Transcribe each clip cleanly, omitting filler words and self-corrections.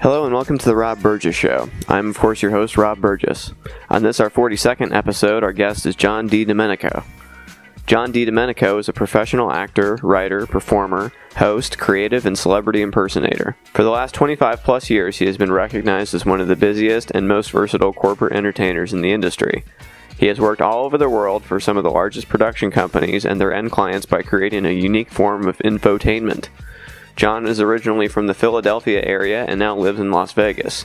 Hello and welcome to the Rob Burgess Show. I'm, of course, your host, Rob Burgess. On this, our 42nd episode, our guest is John Di Domenico. John Di Domenico is a professional actor, writer, performer, host, creative, and celebrity impersonator. For the last 25 plus years, he has been recognized as one of the busiest and most versatile corporate entertainers in the industry. He has worked all over the world for some of the largest production companies and their end clients by creating a unique form of infotainment. John is originally from the Philadelphia area and now lives in Las Vegas.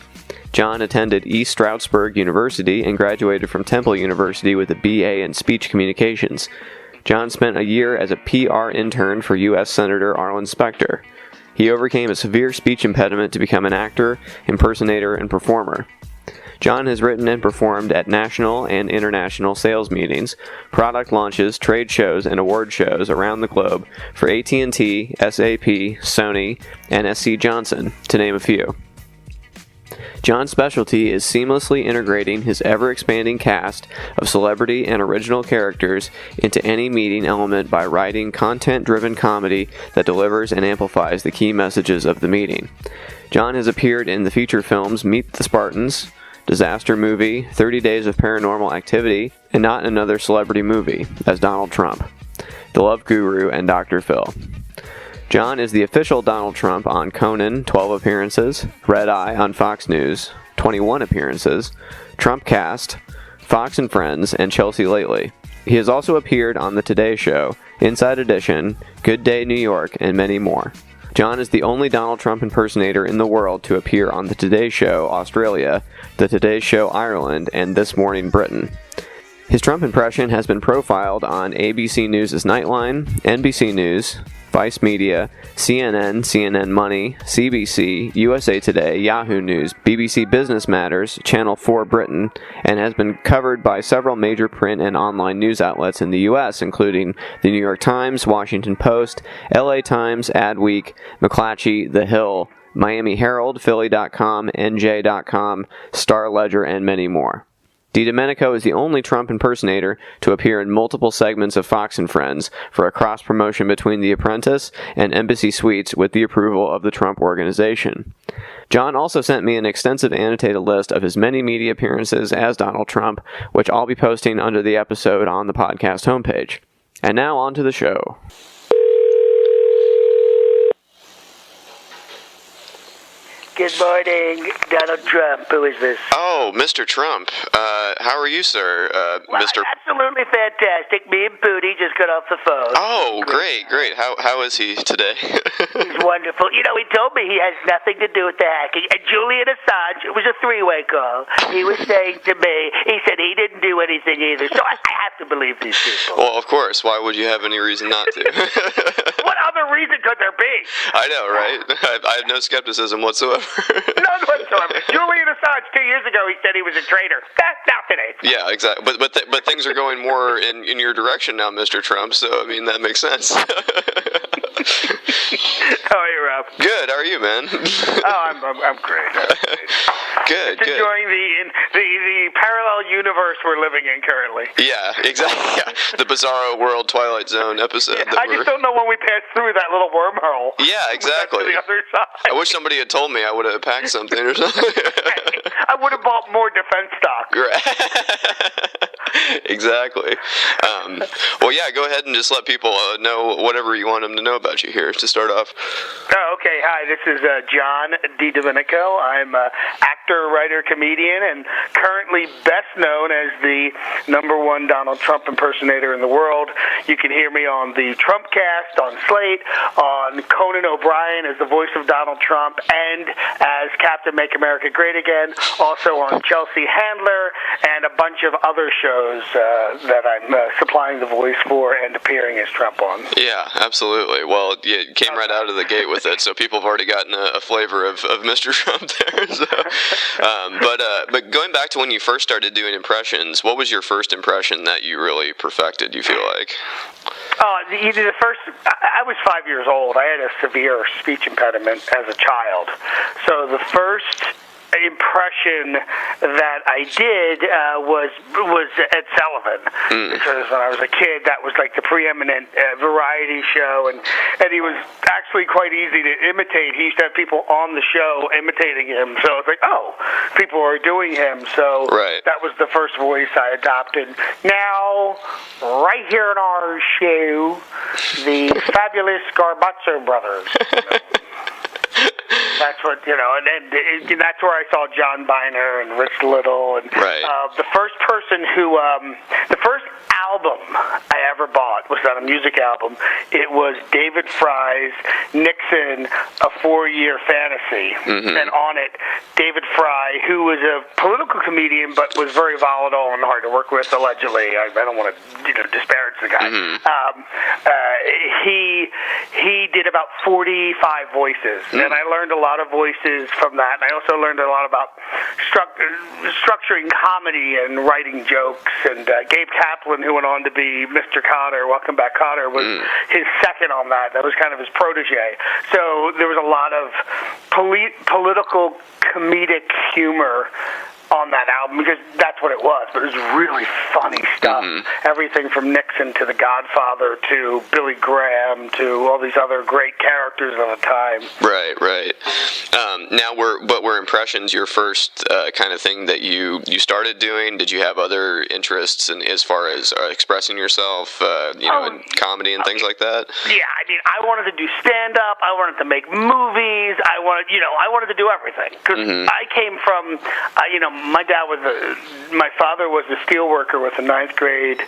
John attended East Stroudsburg University and graduated from Temple University with a BA in Speech Communications. John spent a year as a PR intern for U.S. Senator Arlen Specter. He overcame a severe speech impediment to become an actor, impersonator, and performer. John has written and performed at national and international sales meetings, product launches, trade shows, and award shows around the globe for AT&T, SAP, Sony, and SC Johnson, to name a few. John's specialty is seamlessly integrating his ever-expanding cast of celebrity and original characters into any meeting element by writing content-driven comedy that delivers and amplifies the key messages of the meeting. John has appeared in the feature films Meet the Spartans, Disaster Movie, 30 Days of Paranormal Activity, and Not Another Celebrity Movie as Donald Trump, The Love Guru, and Dr. Phil. John is the official Donald Trump on Conan, 12 appearances, Red Eye on Fox News, 21 appearances, Trumpcast, Fox and Friends, and Chelsea Lately. He has also appeared on The Today Show, Inside Edition, Good Day New York, and many more. John is the only Donald Trump impersonator in the world to appear on The Today Show Australia, The Today Show Ireland, and This Morning Britain. His Trump impression has been profiled on ABC News' Nightline, NBC News, Vice Media, CNN, CNN Money, CBC, USA Today, Yahoo News, BBC Business Matters, Channel 4 Britain, and has been covered by several major print and online news outlets in the U.S., including the New York Times, Washington Post, LA Times, Adweek, McClatchy, The Hill, Miami Herald, Philly.com, NJ.com, Star Ledger, and many more. Di Domenico is the only Trump impersonator to appear in multiple segments of Fox and Friends for a cross-promotion between The Apprentice and Embassy Suites with the approval of the Trump Organization. John also sent me an extensive annotated list of his many media appearances as Donald Trump, which I'll be posting under the episode on the podcast homepage. And now on to the show. Good morning, Donald Trump. Who is this? Oh, Mr. Trump. How are you, sir? Well, Mr. Absolutely fantastic. Me and Pootie just got off the phone. Oh, great. How is he today? He's wonderful. You know, he told me he has nothing to do with the hacking. And Julian Assange, it was a three-way call. He was saying to me, he said he didn't do anything either. So I have to believe these people. Well, of course. Why would you have any reason not to? What other reason could there be? I know, right? I have no skepticism whatsoever. None whatsoever. Julian Assange, 2 years ago, he said he was a traitor. Not today. Yeah, exactly. But things are going more in your direction now, Mr. Trump. So I mean that makes sense. How are you, Rob? Good. How are you, man? I'm great. Good. Enjoying the parallel universe we're living in currently. Yeah, exactly. Yeah. The Bizarro World Twilight Zone episode. Yeah, I just don't know when we pass through that little wormhole. Yeah, exactly. To the other side. I wish somebody had told me. I would have packed something or something. I would have bought more defense stock. Right. Exactly. Well, yeah, go ahead and just let people know whatever you want them to know about you here to start off. Oh, okay. Hi, this is John Di Domenico. I'm an actor, writer, comedian, and currently best known as the #1 Donald Trump impersonator in the world. You can hear me on the Trumpcast, on Slate, on Conan O'Brien as the voice of Donald Trump, and as Captain Make America Great Again, also on Chelsea Handler, and a bunch of other shows that I'm supplying the voice for and appearing as Trump on. Yeah, absolutely. Well, you came right out of the gate with it, so people have already gotten a flavor of Mr. Trump there. So. But going back to when you first started doing impressions, what was your first impression that you really perfected, you feel like? I was 5 years old. I had a severe speech impediment as a child. So the first impression that I did was Ed Sullivan, because when I was a kid, that was like the preeminent variety show, and he was actually quite easy to imitate. He used to have people on the show imitating him, so it's like, oh, people are doing him. So that was the first voice I adopted. Now, right here in our show, the fabulous Garbuzzo brothers. That's what, and that's where I saw John Biner and Rich Little. And the first person who, the first album I ever bought was not a music album. It was David Fry's Nixon, A 4-Year Fantasy. And on it, David Fry, who was a political comedian but was very volatile and hard to work with, allegedly. I don't want to disparage the guy. He did about 45 voices, and I learned a lot of voices from that. And I also learned a lot about structuring comedy and writing jokes. And Gabe Kaplan, who went on to be Mr. Cotter, Welcome Back Cotter, was his second on that. That was kind of his protege. So there was a lot of political comedic humor on that album, because that's what it was, but it was really funny stuff. Everything from Nixon to The Godfather to Billy Graham to all these other great characters of the time. Right. Now, were impressions your first kind of thing that you started doing? Did you have other interests in as far as expressing yourself, in comedy and things like that? Yeah, I mean, I wanted to do stand-up. I wanted to make movies. I wanted to do everything, because I came from, my father was a steel worker with a 9th grade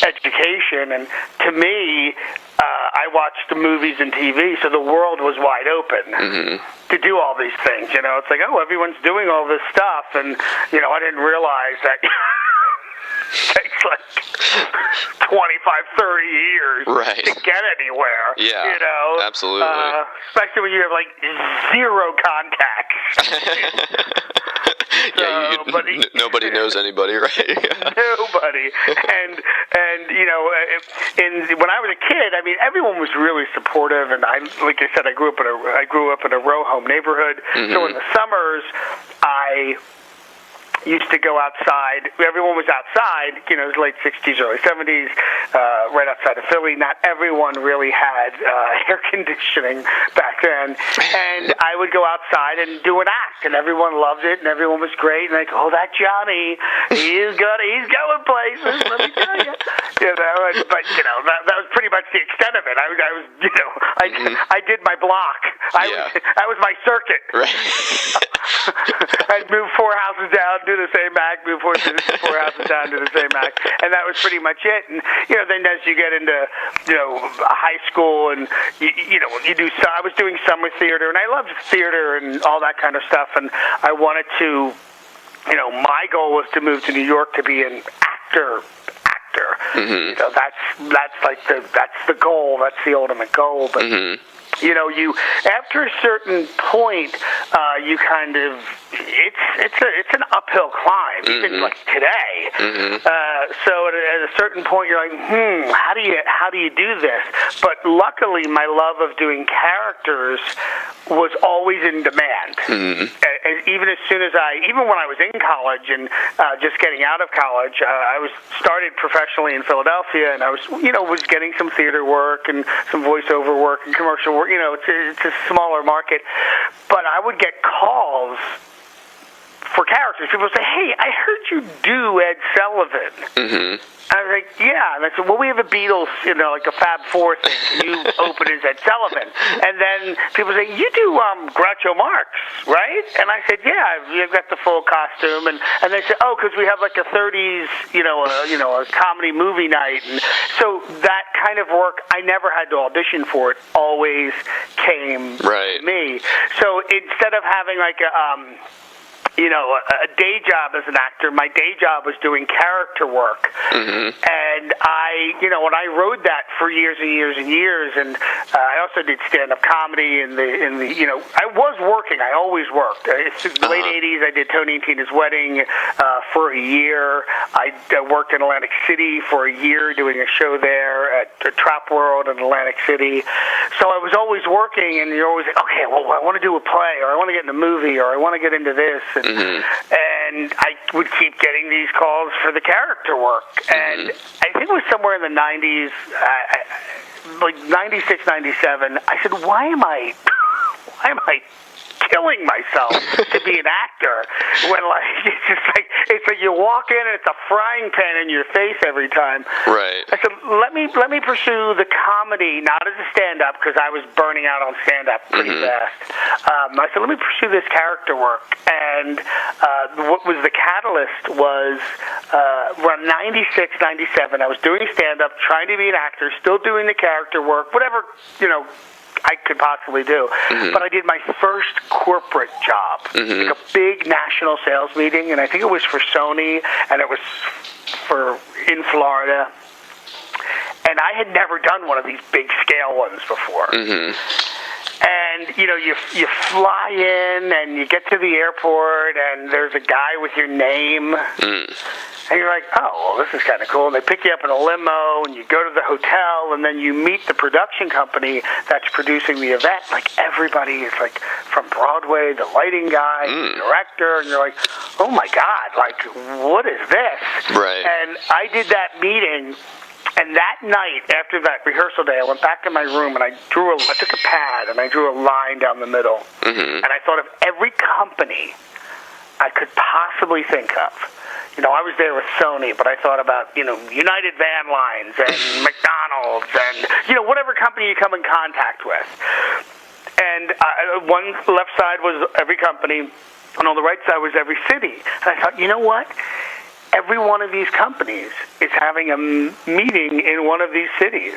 education, and to me, I watched the movies and TV, so the world was wide open to do all these things. It's like, oh, everyone's doing all this stuff, and I didn't realize that it takes like 25, 30 years to get anywhere. Yeah, absolutely. Especially when you have like zero contacts. Nobody knows anybody, right? Nobody. And when I was a kid, I mean, everyone was really supportive, and like I said, I grew up in a row home neighborhood. So in the summers, I used to go outside. Everyone was outside, it was late 60s, early 70s, right outside of Philly. Not everyone really had air conditioning back then. And I would go outside and do an act, and everyone loved it, and everyone was great. And like, oh, that Johnny, he's going places, let me tell you. But that was pretty much the extent of it. I did my block. That was my circuit. I'd move 4 houses down, do the same act, move 4 houses down, do the same act, and that was pretty much it. And then as you get into high school, and I was doing summer theater, and I loved theater and all that kind of stuff, and I wanted to, my goal was to move to New York to be an actor. That's the goal. That's the ultimate goal. But after a certain point, you kind of it's an uphill climb, even like today. So at a certain point, you're like, how do you do this? But luckily, my love of doing characters was always in demand. And even when I was in college and just getting out of college, I started professionally in Philadelphia, and I was getting some theater work and some voiceover work and commercial work. It's a smaller market, but I would get calls for characters. People would say, "Hey, I heard you do Ed Sullivan." I was like, yeah. And I said, well, we have a Beatles, like a Fab Four thing. You open as Ed Sullivan. And then people say, you do Groucho Marx, right? And I said, yeah, you've got the full costume. And they said, oh, because we have like a 30s, a comedy movie night. And so that kind of work, I never had to audition for it. Always came to me. So instead of having like a day job as an actor, my day job was doing character work. And when I rode that for years and years and years, and I also did stand-up comedy I was working. I always worked. In the late 80s, I did Tony and Tina's Wedding for a year. I worked in Atlantic City for a year doing a show there at Trop World in Atlantic City. So I was always working, and you're always like, okay, well, I want to do a play, or I want to get in a movie, or I want to get into this. And And I would keep getting these calls for the character work. And I think it was somewhere in the 90s, like 96, 97, I said, why am I killing myself to be an actor when it's like you walk in and it's a frying pan in your face every time. Right. I said, let me pursue the comedy, not as a stand-up, because I was burning out on stand-up pretty fast. I said, let me pursue this character work. And what was the catalyst was around 96, 97, I was doing stand-up, trying to be an actor, still doing the character work, whatever, I could possibly do. But I did my first corporate job, like a big national sales meeting, and I think it was for Sony, and it was in Florida. And I had never done one of these big scale ones before. And, you fly in, and you get to the airport, and there's a guy with your name. And you're like, oh, well, this is kind of cool. And they pick you up in a limo, and you go to the hotel, and then you meet the production company that's producing the event. Like, everybody is, like, from Broadway, the lighting guy, the director, and you're like, oh, my God, like, what is this? Right. And I did that meeting, and that night, after that rehearsal day, I went back to my room, and I took a pad, and I drew a line down the middle. And I thought of every company I could possibly think of. I was there with Sony, but I thought about, United Van Lines and McDonald's and, whatever company you come in contact with. And one left side was every company, and on the right side was every city. And I thought, you know what? Every one of these companies is having a meeting in one of these cities.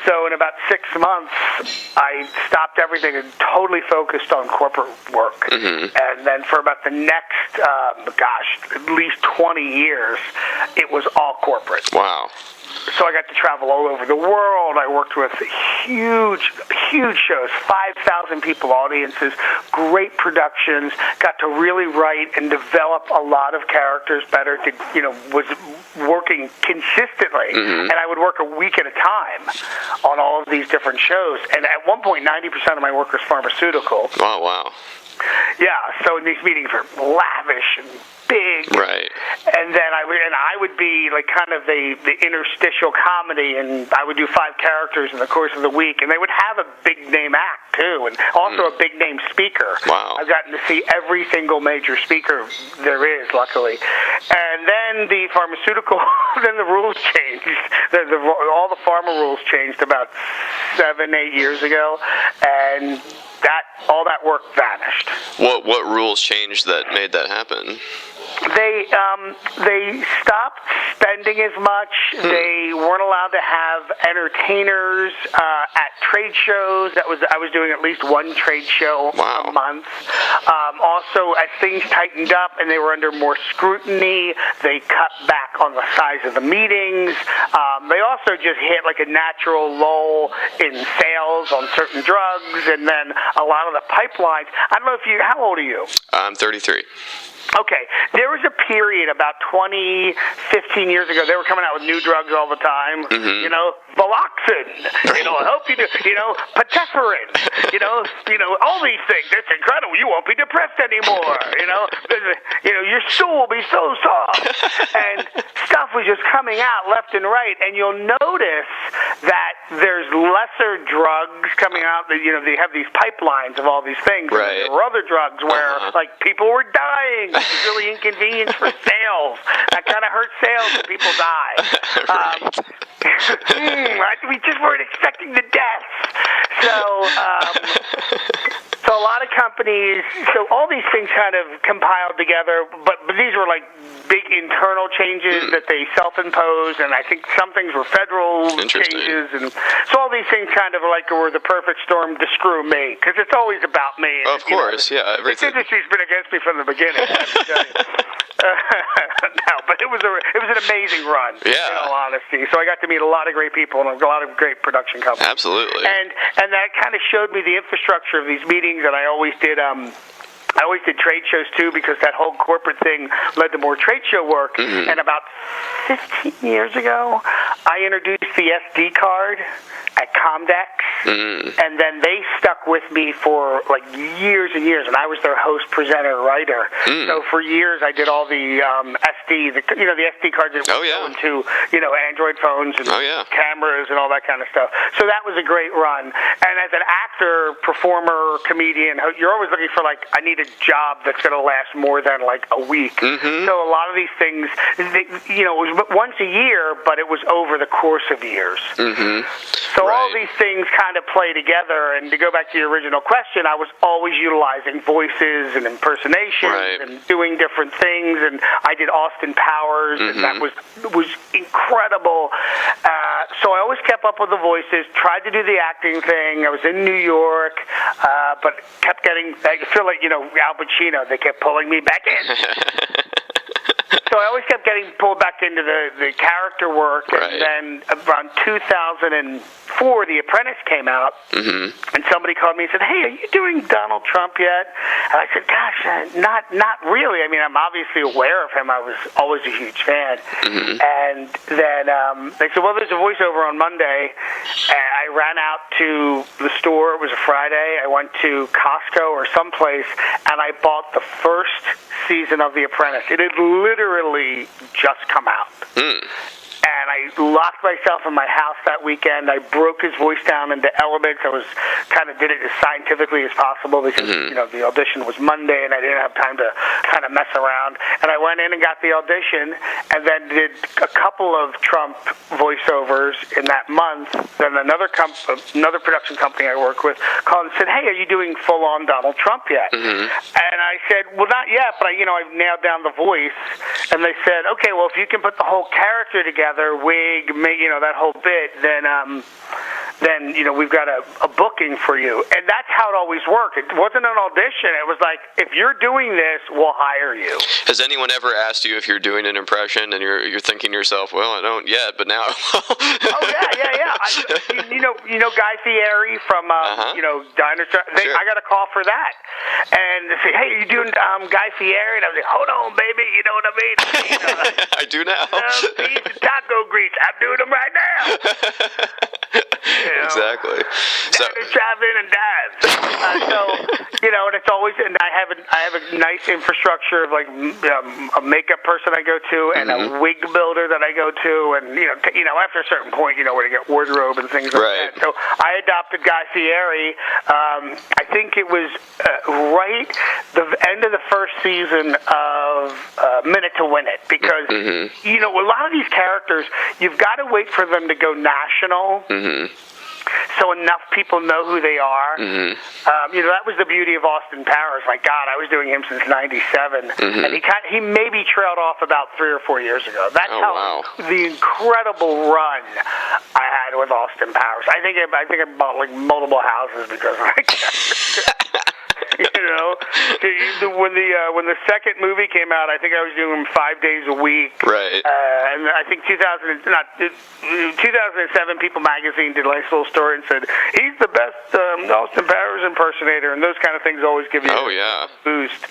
So in about 6 months, I stopped everything and totally focused on corporate work. And then for about the next, at least 20 years, it was all corporate. Wow. So I got to travel all over the world. I worked with huge shows, 5,000 people audiences, great productions, got to really write and develop a lot of characters better, was working consistently. And I would work a week at a time on all of these different shows. And at one point, 90% of my work was pharmaceutical. Oh, wow. Yeah, so these meetings were lavish and big. Right. And then I would be like kind of the interstitial comedy, and I would do 5 characters in the course of the week, and they would have a big name act too, and also a big name speaker. Wow. I've gotten to see every single major speaker there is, luckily. And then the pharmaceutical, then the rules changed. All the pharma rules changed about 7-8 years ago, and all that work vanished. What rules changed that made that happen? They stopped spending as much. They weren't allowed to have entertainers at trade shows. I was doing at least one trade show a month. Also, as things tightened up and they were under more scrutiny, they cut back on the size of the meetings. They also just hit like a natural lull in sales on certain drugs, and then a lot of the pipelines. I don't know how old are you? I'm 33. Okay, there was a period about 15 years ago, they were coming out with new drugs all the time, Valoxin, I hope you do, Patepherin, all these things. It's incredible. You won't be depressed anymore, your stool will be so soft. And stuff was just coming out left and right, and you'll notice that there's lesser drugs coming out, they have these pipelines of all these things. Right. There were other drugs where, like, people were dying. It was really inconvenient for sales. That kind of hurts sales when people die. We just weren't expecting the deaths. So a lot of companies, all these things kind of compiled together, but these were like big internal changes that they self-imposed, and I think some things were federal changes, and so all these things kind of were the perfect storm to screw me, because it's always about me. And, of course, everything. This industry's been against me from the beginning, I have to tell you. No, but it was an amazing run, in all honesty. So I got to meet a lot of great people and a lot of great production companies. Absolutely. And that kind of showed me the infrastructure of these meetings, and I always did trade shows too, because that whole corporate thing led to more trade show work. And about 15 years ago, I introduced the SD card at Comdex. And then they stuck with me for like years and years, and I was their host, presenter, writer. So for years I did all the SD, the SD cards that go into Android phones and cameras and all that kind of stuff. So that was a great run. And as an actor, performer, comedian, you're always looking for like, I need a job that's going to last more than like a week. So a lot of these things, it was once a year, but it was over the course of years. So all these things kind of play together. And to go back to your original question, I was always utilizing voices and impersonations and doing different things. And I did Austin Powers, and that was incredible. So I always kept up with the voices, tried to do the acting thing. I was in New York, but kept getting, I feel like, Al Pacino, they kept pulling me back in. So I always kept getting pulled back into the character work, and then around 2004, The Apprentice came out, and somebody called me and said, "Hey, are you doing Donald Trump yet?" And I said, "Gosh, not really. I mean, I'm obviously aware of him. I was always a huge fan." And then they said, "Well, there's a voiceover on Monday." And I ran out to the store. It was a Friday. I went to Costco or someplace, and I bought the first season of The Apprentice. It had literally just come out. And I locked myself in my house that weekend. I broke his voice down into elements. I did it as scientifically as possible because, the audition was Monday and I didn't have time to kind of mess around. And I went in and got the audition and then did a couple of Trump voiceovers in that month. Then another production company I work with called and said, "Hey, are you doing full-on Donald Trump yet?" And I said, "Well, not yet, but I've nailed down the voice." And they said, "Okay, well, if you can put the whole character together, wig, that whole bit, then we've got a booking for you." And that's how it always worked. It wasn't an audition. It was like, if you're doing this, we'll hire you. Has anyone ever asked you if you're doing an impression and you're thinking to yourself, "Well, I don't yet, but now"? Oh yeah. Guy Fieri from Diners. I got a call for that, and they say, "Hey, are you doing Guy Fieri?" And I was like, "Hold on, baby, you know what I mean?" I do now. These taco grease, I'm doing them right now. Exactly. So drive in and dive. And it's always, and I have a nice infrastructure of like a makeup person I go to and a wig builder that I go to, and after a certain point, where to get wardrobe and things like that. So I adopted Guy Fieri. I think it was right the end of the first season of Minute to Win It, because a lot of these characters, you've got to wait for them to go national. So enough people know who they are. That was the beauty of Austin Powers. My God, I was doing him since '97, and he maybe trailed off about 3 or 4 years ago. That's the incredible run I had with Austin Powers. I think I bought like multiple houses because of that. When the second movie came out, I think I was doing him 5 days a week. Right. And I think 2007, People Magazine did a nice little story and said he's the best Austin Powers impersonator, and those kind of things always give you a boost.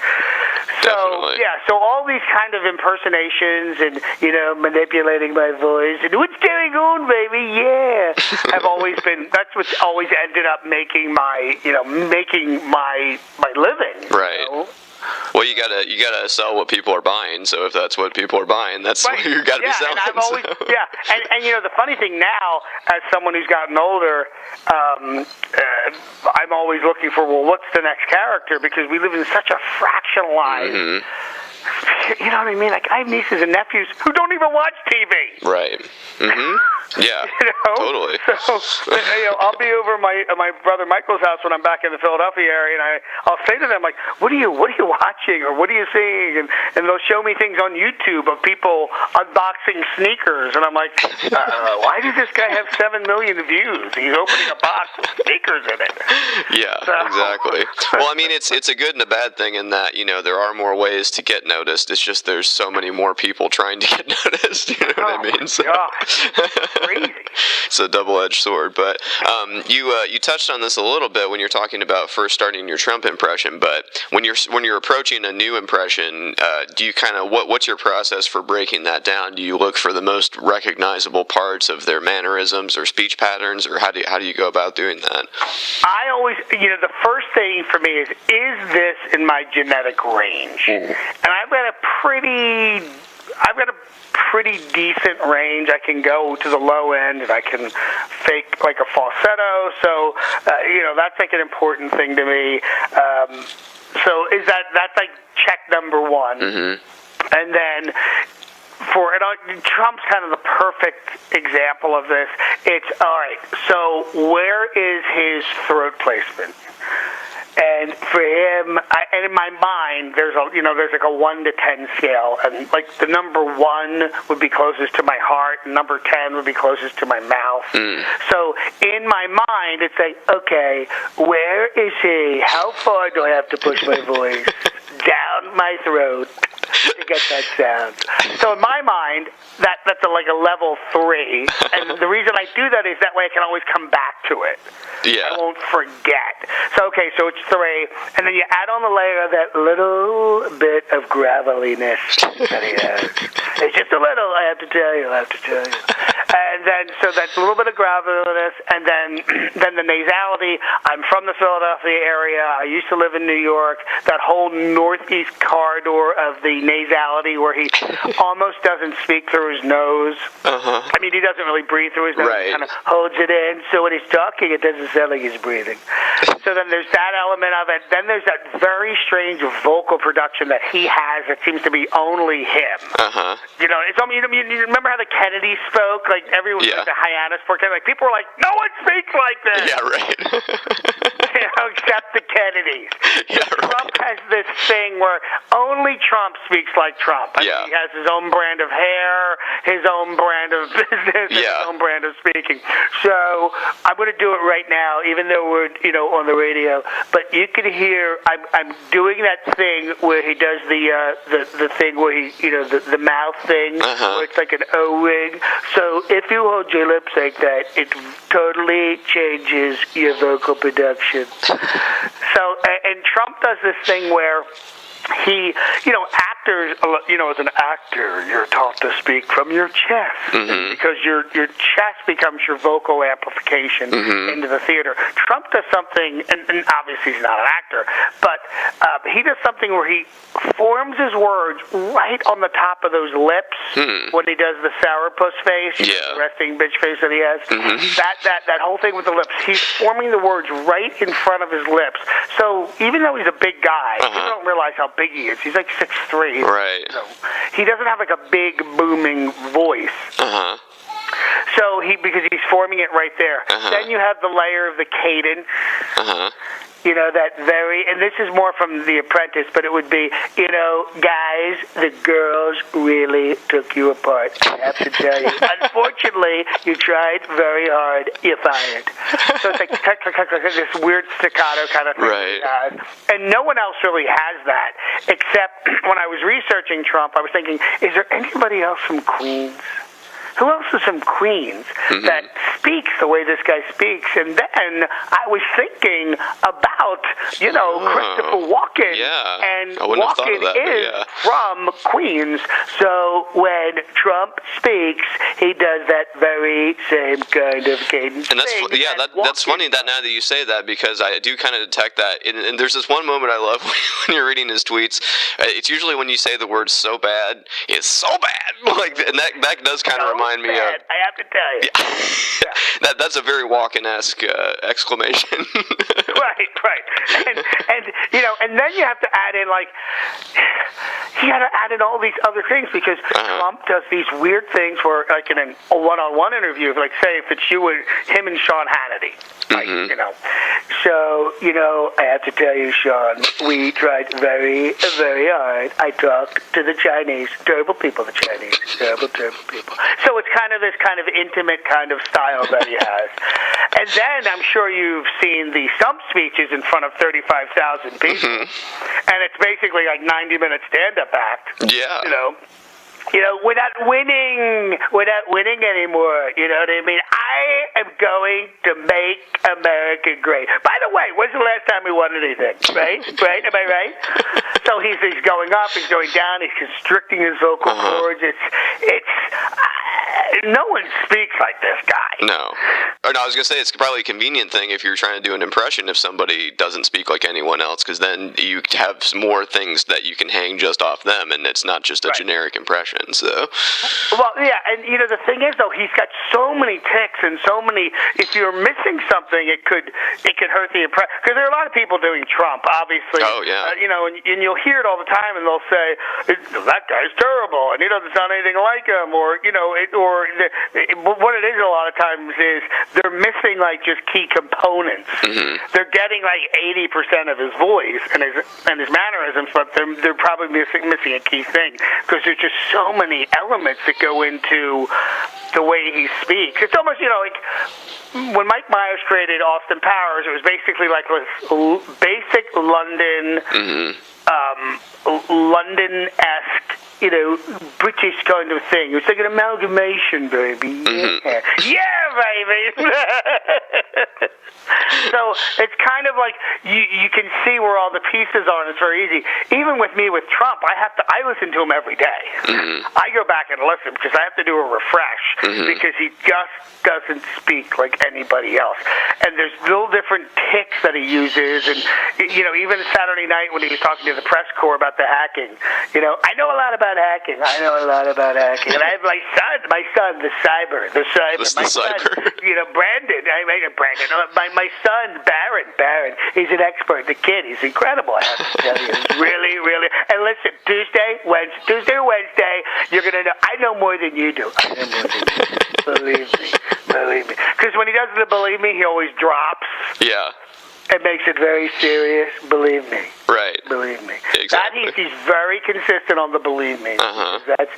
So so all these kind of impersonations and manipulating my voice and what's going on, baby? Yeah, have always been. That's what's always ended up making my living. Right. Well, you gotta sell what people are buying. So if that's what people are buying, that's what you gotta be selling. And I've always, and the funny thing now, as someone who's gotten older, I'm always looking for, well, what's the next character? Because we live in such a fractionalized. You know what I mean? Like, I have nieces and nephews who don't even watch TV. Right. Yeah. Totally. So, I'll be over my brother Michael's house when I'm back in the Philadelphia area, and I'll say to them, like, what are you watching, or what are you seeing? And they'll show me things on YouTube of people unboxing sneakers, and I'm like, why does this guy have 7 million views? He's opening a box with sneakers in it. Yeah, exactly. Well, I mean, it's a good and a bad thing in that, there are more ways to get noticed. It's just there's so many more people trying to get noticed. You know what I mean? So. crazy. It's a double-edged sword, but you touched on this a little bit when you're talking about first starting your Trump impression. But when you're approaching a new impression, do you kind of what's your process for breaking that down? Do you look for the most recognizable parts of their mannerisms or speech patterns, or how do you go about doing that? I always, the first thing for me is this in my genetic range? And I've got a pretty decent range. I can go to the low end, and I can fake like a falsetto. So, that's like an important thing to me. So that's like check number one. Mm-hmm. And then Trump's kind of the perfect example of this. It's all right. So where is his throat placement? And for him, and in my mind, there's like a 1 to 10 scale, and like the number 1 would be closest to my heart, and number 10 would be closest to my mouth. So in my mind, it's like, okay, where is he? How far do I have to push my voice down my throat to get that sound? So in my mind, that's like a level 3, and the reason I do that is that way I can always come back to it. Yeah. I won't forget. So it's 3, and then you add on the layer of that little bit of graveliness that he has. It's just a little, I have to tell you. And then, so that's a little bit of graveliness, and then the nasality. I'm from the Philadelphia area. I used to live in New York. That whole northeast corridor of the nasality where he almost doesn't speak through his nose. Uh-huh. I mean, he doesn't really breathe through his nose. Right. He kind of holds it in, so when he's talking, it doesn't sound like he's breathing. So then there's that element of it. Then there's that very strange vocal production that he has that seems to be only him. Uh-huh. It's you remember how the Kennedys spoke? Like everyone, like the Hyannis spoke. Like people were like, no one speaks like this. Yeah, right. Except the Kennedys. Yeah, right. Trump has this thing where only Trump speaks like Trump. I mean, he has his own brand of hair, his own brand of business, his own brand of speaking. So I'm going to do it right now, even though we're on the radio. But you can hear I'm doing that thing where he does the thing where he the mouth thing, where it's like an O ring. So if you hold your lips like that, it totally changes your vocal production. So and Trump does this thing where he, actors, as an actor, you're taught to speak from your chest because your chest becomes your vocal amplification into the theater. Trump does something, and obviously he's not an actor, but he does something where he forms his words right on the top of those lips when he does the sourpuss face, the resting bitch face that he has. That whole thing with the lips, he's forming the words right in front of his lips. So even though he's a big guy, people don't realize how big he is. He's like 6'3". Right. He doesn't have like a big booming voice. So because he's forming it right there. Then you have the layer of the cadence. And this is more from The Apprentice, but it would be, guys, the girls really took you apart. I have to tell you. Unfortunately, you tried very hard. You fired. So it's like this weird staccato kind of thing. Right. And no one else really has that, except when I was researching Trump, I was thinking, is there anybody else from Queens? Who else is from Queens that speaks the way this guy speaks? And then I was thinking about, Christopher Walken. Yeah. And Walken is from Queens. So when Trump speaks, he does that very same kind of cadence. And that's funny that now that you say that, because I do kind of detect that. And there's this one moment I love when you're reading his tweets. It's usually when you say the word "so bad," it's so bad. And that does kind of remind me of. I have to tell you. Yeah. That's a very Walken-esque exclamation. Right. And then you have to add in all these other things because Trump does these weird things where, like in a one-on-one interview, like say if it's him and Sean Hannity, So I have to tell you, Sean, we tried very, very hard. I talked to the Chinese, terrible people. Terrible people. So it's kind of this kind of intimate kind of style that he has. And then I'm sure you've seen the stump speeches in front of 35,000 people. And it's basically like 90-minute stand-up act. Yeah. we're not winning anymore. You know what I mean? I am going to make America great. By the way, when's the last time we won anything? Right? Right? Am I right? So he's going up, he's going down, he's constricting his vocal cords. No one speaks like this guy. No. Or no, I was going to say it's probably a convenient thing if you're trying to do an impression if somebody doesn't speak like anyone else, because then you have some more things that you can hang just off them, and it's not just a generic impression. So. Well, yeah, and the thing is though, he's got so many ticks and so many. If you're missing something, it could hurt the impression. Because there are a lot of people doing Trump, obviously. Oh yeah. And you'll hear it all the time, and they'll say that guy's terrible, and he doesn't sound anything like him, or what it is a lot of times is they're missing like just key components. They're getting like 80% of his voice and his mannerisms, but they're probably missing a key thing because there's just so many elements that go into the way he speaks. It's almost like when Mike Myers created Austin Powers, it was basically like basic London-esque, British kind of thing. It was like an amalgamation, baby. Yeah, baby. So it's kind of like you can see where all the pieces are, and it's very easy. Even with me with Trump, I listen to him every day. I go back and listen because I have to do a refresh because he just doesn't speak like anybody else. And there's little different ticks that he uses, and even Saturday night when he was talking to the press corps about the hacking, I know a lot about hacking. And I have my son, the cyber. My son, Brandon. My son, Barron. He's an expert. The kid, he's incredible. I have to tell you, he's really, really. And listen, Tuesday, Wednesday, you're gonna know. I know more than you do. Believe me. Because when he does the believe me, he always drops. Yeah. It makes it very serious. Believe me. Right. Believe me. Exactly. He's very consistent on the believe me. That's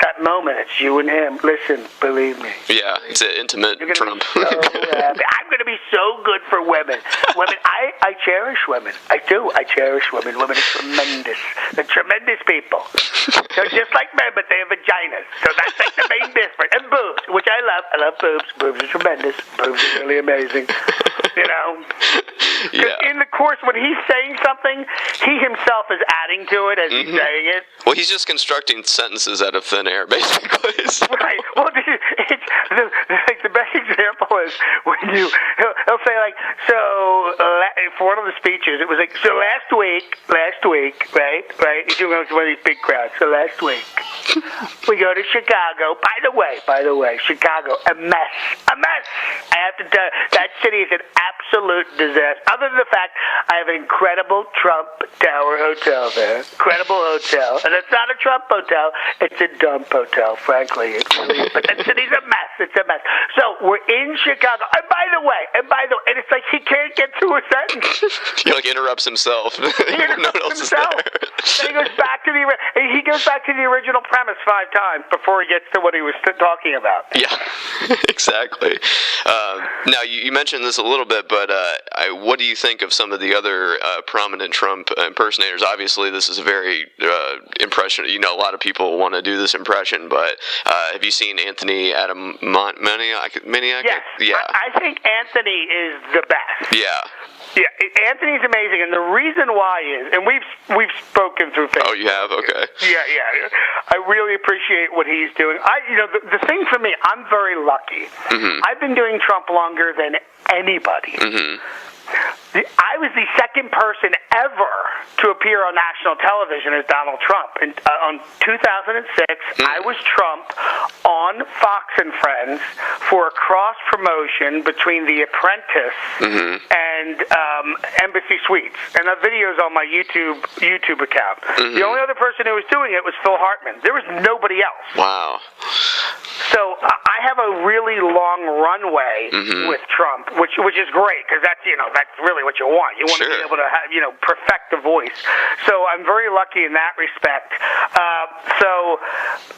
that moment. It's you and him. Listen, believe me. Yeah, it's an intimate Trump. I'm going to be so good for women. I cherish women. I do. I cherish women. Women are tremendous. They're tremendous people. They're just like men, but they have vaginas. So that's like the main difference. And boobs, which I love. I love boobs. Boobs are tremendous. Boobs are really amazing. In the course, when he's saying something, he himself is adding to it as he's saying it. Well, he's just constructing sentences out of thin air, basically. Right. Well, the best example is when he'll say for one of the speeches, it was like, so last week, right? He's doing one of these big crowds. So last week, we go to Chicago. By the way, Chicago, a mess. I have to tell you, that city is an absolute disaster. Other than the fact I have an incredible Trump Tower hotel there. Incredible hotel. And it's not a Trump hotel. It's a dump hotel, frankly. But that city's a mess. It's a mess. So we're in Chicago. And by the way, and it's like he can't get through a sentence. He interrupts himself. He interrupts himself. And he goes back to the original premise 5 times before he gets to what he was talking about. Yeah, exactly. Now, you mentioned this a little bit, but what do you think of some of the other prominent Trump impersonators? Obviously, this is a very impression. A lot of people want to do this impression, but have you seen Anthony Maniac? Yes. Yeah. I think Anthony is the best. Yeah. Yeah, Anthony's amazing, and the reason why is, and we've spoken through things. Oh, you have? Okay. Yeah. I really appreciate what he's doing. The thing for me, I'm very lucky. I've been doing Trump longer than anybody. I was the second person ever to appear on national television as Donald Trump. On 2006, I was Trump on Fox and Friends for a cross-promotion between The Apprentice and Embassy Suites. And that video's on my YouTube account. The only other person who was doing it was Phil Hartman. There was nobody else. Wow. So I have a really long runway with Trump, which is great because that's really what you want. You want to be able to have, perfect the voice. So I'm very lucky in that respect.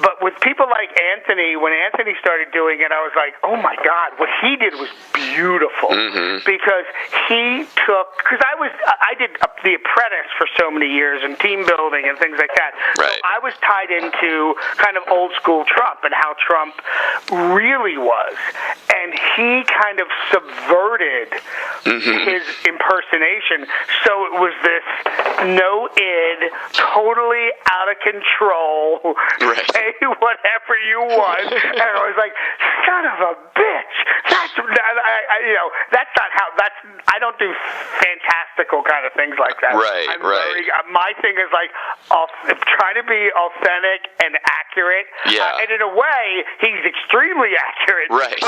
But with people like Anthony, when Anthony started doing it, I was like, oh my God, what he did was beautiful because because I did The Apprentice for so many years and team building and things like that. Right. So I was tied into kind of old school Trump and how Trump really was. And he kind of subverted his impersonation. So it was this no-id, totally out of control, say whatever you want. And I was like, son of a bitch. That's not how, I don't do fantastical kind of things like that. Right. My thing is like trying to be authentic and accurate. Yeah. And in a way, he's extremely accurate. Right.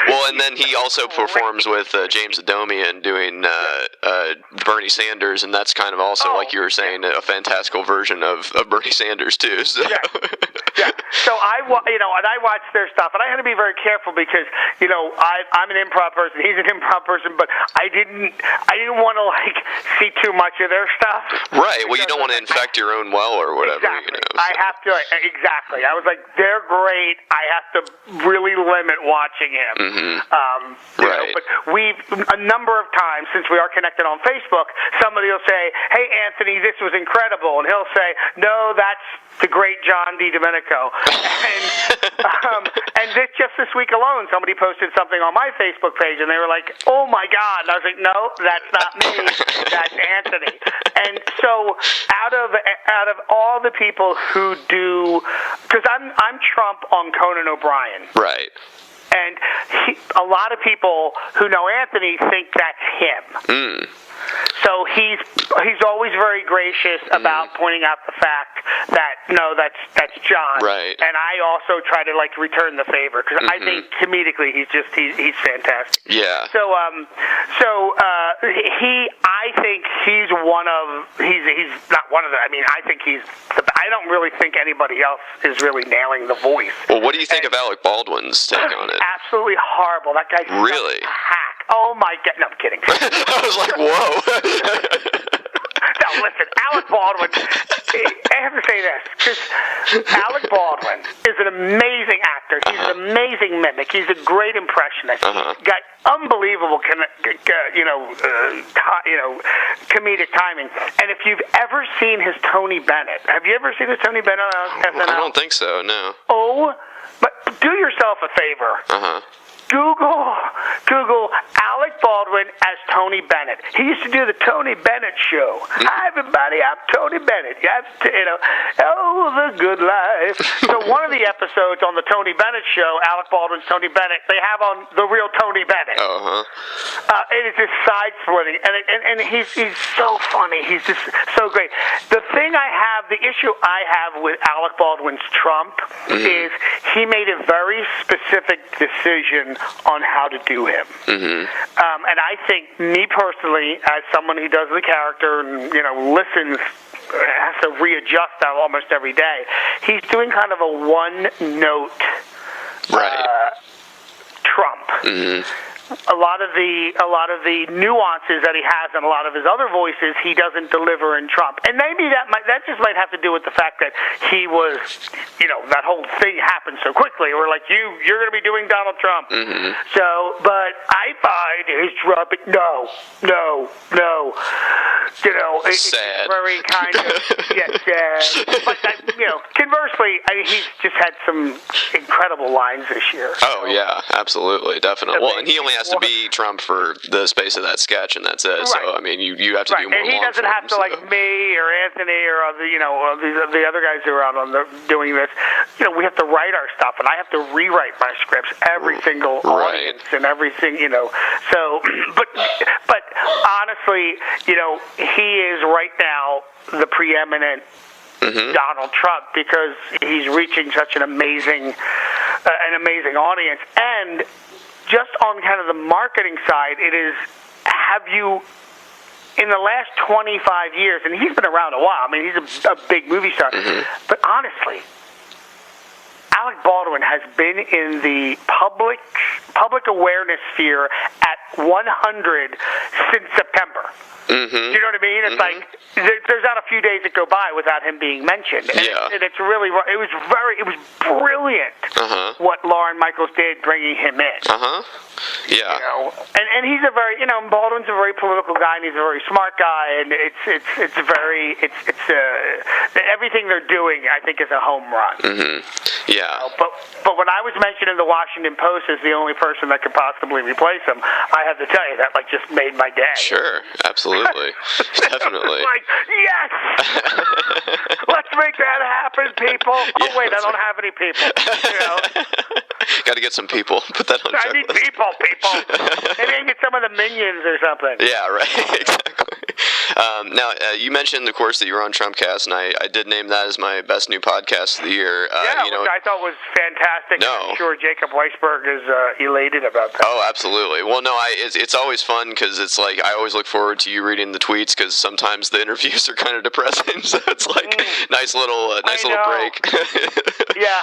Well, and then he also performs with James Adomian doing Bernie Sanders, and that's kind of also, like you were saying, a fantastical version of Bernie Sanders too. So. Yeah. So and I watch their stuff, and I had to be very careful because I'm an improv person, he's an improv person, but I didn't want to see too much of their stuff. Right. Well, you don't want to infect your own well or whatever. Exactly. So. I have to. Exactly. I was like, they're great. I have to really limit watching him. But a number of times since we are connected on Facebook, somebody will say, "Hey, Anthony, this was incredible," and he'll say, "No, that's the great John Di Domenico." And this week alone, somebody posted something on my Facebook page, and they were like, "Oh my God!" And I was like, "No, that's not me. That's Anthony." And so, out of all the people who do, because I'm Trump on Conan O'Brien, right? And a lot of people who know Anthony think that's him. So he's always very gracious about pointing out the fact that no, that's John. Right. And I also try to return the favor because I think comedically he's fantastic. Yeah. So I think he's not one of the. I mean, I think I don't really think anybody else is really nailing the voice. Well, what do you think of Alec Baldwin's take on it? Absolutely horrible. That guy's really a hack. Oh my God! No, I'm kidding. I was like, whoa. No, listen, Alec Baldwin. I have to say this because Alec Baldwin is an amazing actor. He's an amazing mimic. He's a great impressionist. He's got unbelievable, comedic timing. And if you've ever seen his Tony Bennett, have you ever seen his Tony Bennett on SNL? I don't think so. No. Oh, but do yourself a favor. Google Alec Baldwin as Tony Bennett. He used to do the Tony Bennett Show. Hi, everybody, I'm Tony Bennett. The good life. So one of the episodes on the Tony Bennett Show, Alec Baldwin's Tony Bennett, they have on the real Tony Bennett. It is just side-splitting, and he's so funny. He's just so great. The issue I have with Alec Baldwin's Trump is he made a very specific decision on how to do him. And I think, me personally, as someone who does the character and, listens, has to readjust that almost every day, he's doing kind of a one-note Trump. A lot of the nuances that he has in a lot of his other voices he doesn't deliver in Trump, and maybe that just might have to do with the fact that he was, that whole thing happened so quickly. We're like, you're going to be doing Donald Trump. So, but I find his Trump, no. It's very kind of sad. But conversely, he's just had some incredible lines this year. Oh yeah, absolutely, definitely. Well, and he only has to be Trump for the space of that sketch, and that's it. Right. So I mean, you have to do more. And he doesn't have to like me or Anthony or the other guys who are out on doing this. We have to write our stuff, and I have to rewrite my scripts every single audience and everything. So, but honestly, he is right now the preeminent Donald Trump because he's reaching such an amazing audience. And just on kind of the marketing side, it is, have you, in the last 25 years, and he's been around a while, I mean, he's a big movie star, but honestly, Alec Baldwin has been in the public awareness sphere at 100 since September. Mm-hmm. Do you know what I mean? It's like there's not a few days that go by without him being mentioned. And it's really, it was brilliant what Lorne Michaels did bringing him in. Yeah. You know, and he's a very, Baldwin's a very political guy, and he's a very smart guy, and it's everything they're doing, I think, is a home run. Yeah. But when I was mentioned in the Washington Post as the only person that could possibly replace him, I have to tell you that just made my day. Sure, absolutely, definitely. Like, yes, let's make that happen, people. Oh wait, I don't have any people. Got to get some people. Put that on. I need people. Maybe I can get some of the minions or something. Yeah, right. Exactly. Now, you mentioned, of course, that you were on Trumpcast, and I did name that as my best new podcast of the year. Which I thought was fantastic. No. I'm sure Jacob Weisberg is elated about that. Oh, absolutely. Well, no, it's always fun because it's like I always look forward to you reading the tweets because sometimes the interviews are kind of depressing, so it's like nice little break. Yeah.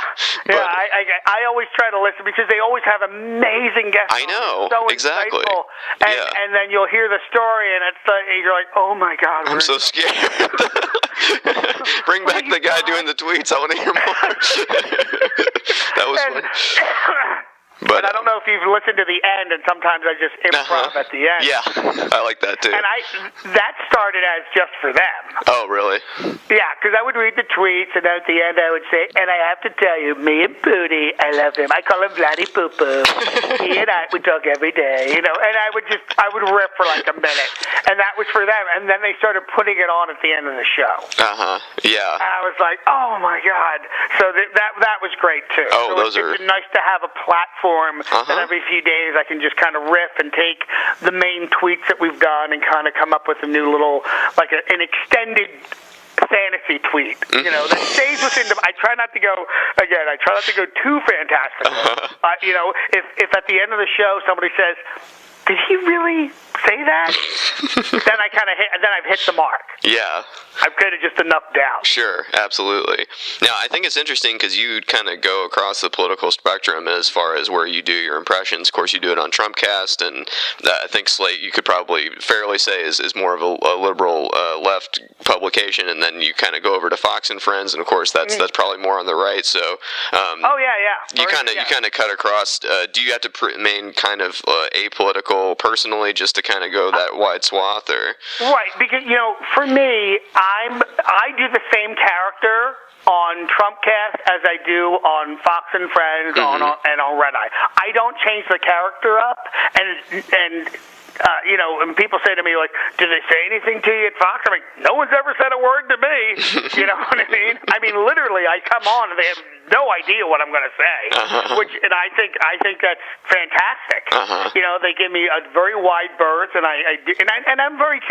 I always try to listen because they always have amazing guests. I know, so exactly. And then you'll hear the story, and you're like, oh my God. I'm so scared. Bring back the guy doing the tweets. I want to hear more. That was fun. But I don't know if you've listened to the end, and sometimes I just improv at the end. Yeah, I like that too. And that started as just for them. Oh, really? Yeah, because I would read the tweets, and at the end I would say, and I have to tell you, me and Booty, I love him. I call him Vladdy Poo Poo. He and I would talk every day, and I would riff for like a minute, and that was for them. And then they started putting it on at the end of the show. Yeah. And I was like, oh my God. So that was great too. Oh, so it's nice to have a platform that every few days I can just kind of riff and take the main tweets that we've done and kind of come up with a new little, like an extended fantasy tweet, that stays within the. I try not to go too fantastic. If at the end of the show somebody says, "Did he really say that?" then I've hit the mark. Yeah. I've created just enough doubt. Sure, absolutely. Now, I think it's interesting because you kind of go across the political spectrum as far as where you do your impressions. Of course, you do it on Trumpcast, and I think Slate, you could probably fairly say, is more of a liberal left publication, and then you kind of go over to Fox and Friends, and of course, that's probably more on the right. So, you kind of cut across. Do you have to remain kind of apolitical personally, just to kind of go that wide swath, or? Right, because for me, I do the same character on Trumpcast as I do on Fox and Friends and on Red Eye. I don't change the character up, and people say to me, like, did they say anything to you at Fox? I'm like, no one's ever said a word to me. You know what I mean? I mean, literally, I come on and they have no idea what I'm going to say, and I think that's fantastic. They give me a very wide berth, and I'm very,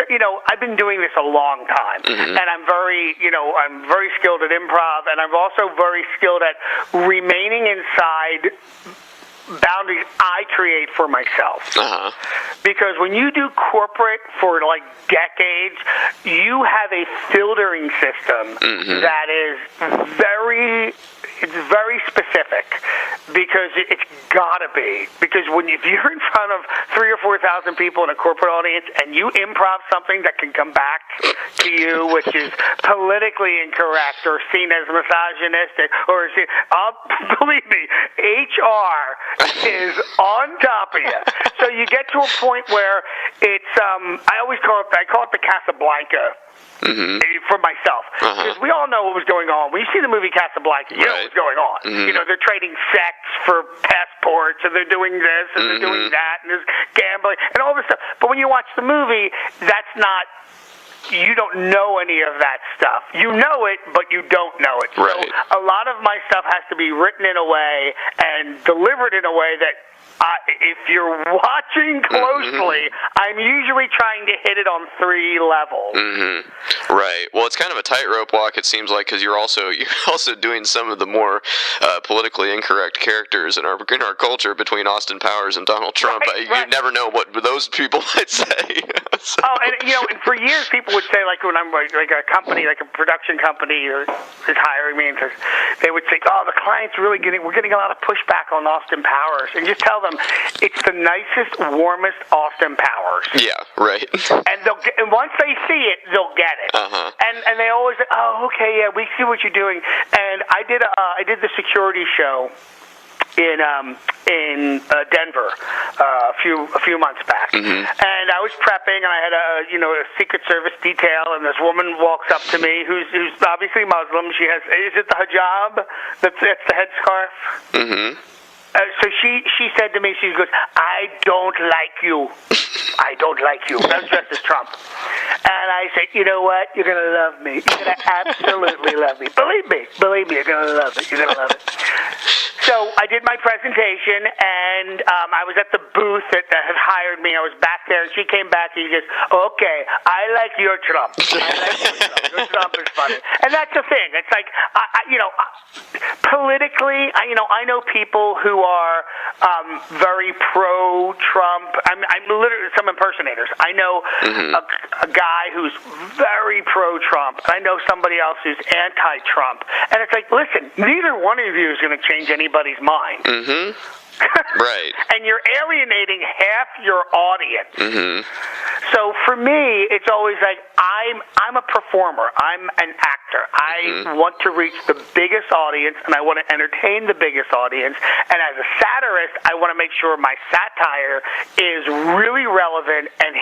I've been doing this a long time, and I'm very skilled at improv, and I'm also very skilled at remaining inside boundaries I create for myself. Because when you do corporate for like decades, you have a filtering system that is very specific, because it's gotta be. Because if you're in front of 3,000 or 4,000 people in a corporate audience and you improv something that can come back to you, which is politically incorrect or seen as misogynistic, or believe me, HR is on top of you. So you get to a point where it's I call it the Casablanca. For myself, because we all know what was going on. When you see the movie Casablanca, you know what's going on. They're trading sex for passports, and they're doing this, and they're doing that, and there's gambling, and all this stuff. But when you watch the movie, you don't know any of that stuff. You know it, but you don't know it. Right. So a lot of my stuff has to be written in a way and delivered in a way that if you're watching closely, I'm usually trying to hit it on 3 levels. Right. Well, it's kind of a tightrope walk, it seems like, because you're also doing some of the more politically incorrect characters in our culture between Austin Powers and Donald Trump. You never know what those people might say. And for years people would say, like, when I'm like a company, like a production company is hiring me, and says, they would say, oh, the client's we're getting a lot of pushback on Austin Powers. And just tell them, it's the nicest, warmest Austin Powers. Yeah, right. And once they see it, they'll get it. Uh-huh. And they always say, oh, okay, yeah, we see what you're doing. And I did the security show in Denver a few months back, and I was prepping, and I had a Secret Service detail, and this woman walks up to me who's obviously Muslim. She has, is it the hijab? That's the headscarf. Mm-hmm. So she said to me, she goes, I don't like you. I don't like you. I was dressed as Trump. And I said, you know what? You're going to love me. You're going to absolutely love me. Believe me, you're going to love it. You're going to love it. So I did my presentation, and I was at the booth that had hired me. I was back there, and she came back, and she goes, okay, I like your Trump. I like your Trump. Your Trump is funny. And that's the thing. It's like, politically, I know people who are very pro-Trump. I'm literally some impersonators. I know a guy who's very pro-Trump. I know somebody else who's anti-Trump. And it's like, listen, neither one of you is going to change anybody's mind. Mm-hmm. Right. And you're alienating half your audience. Mm-hmm. So for me, it's always like, I'm a performer. I'm an actor. I want to reach the biggest audience, and I want to entertain the biggest audience. And as a satirist, I want to make sure my satire is really relevant and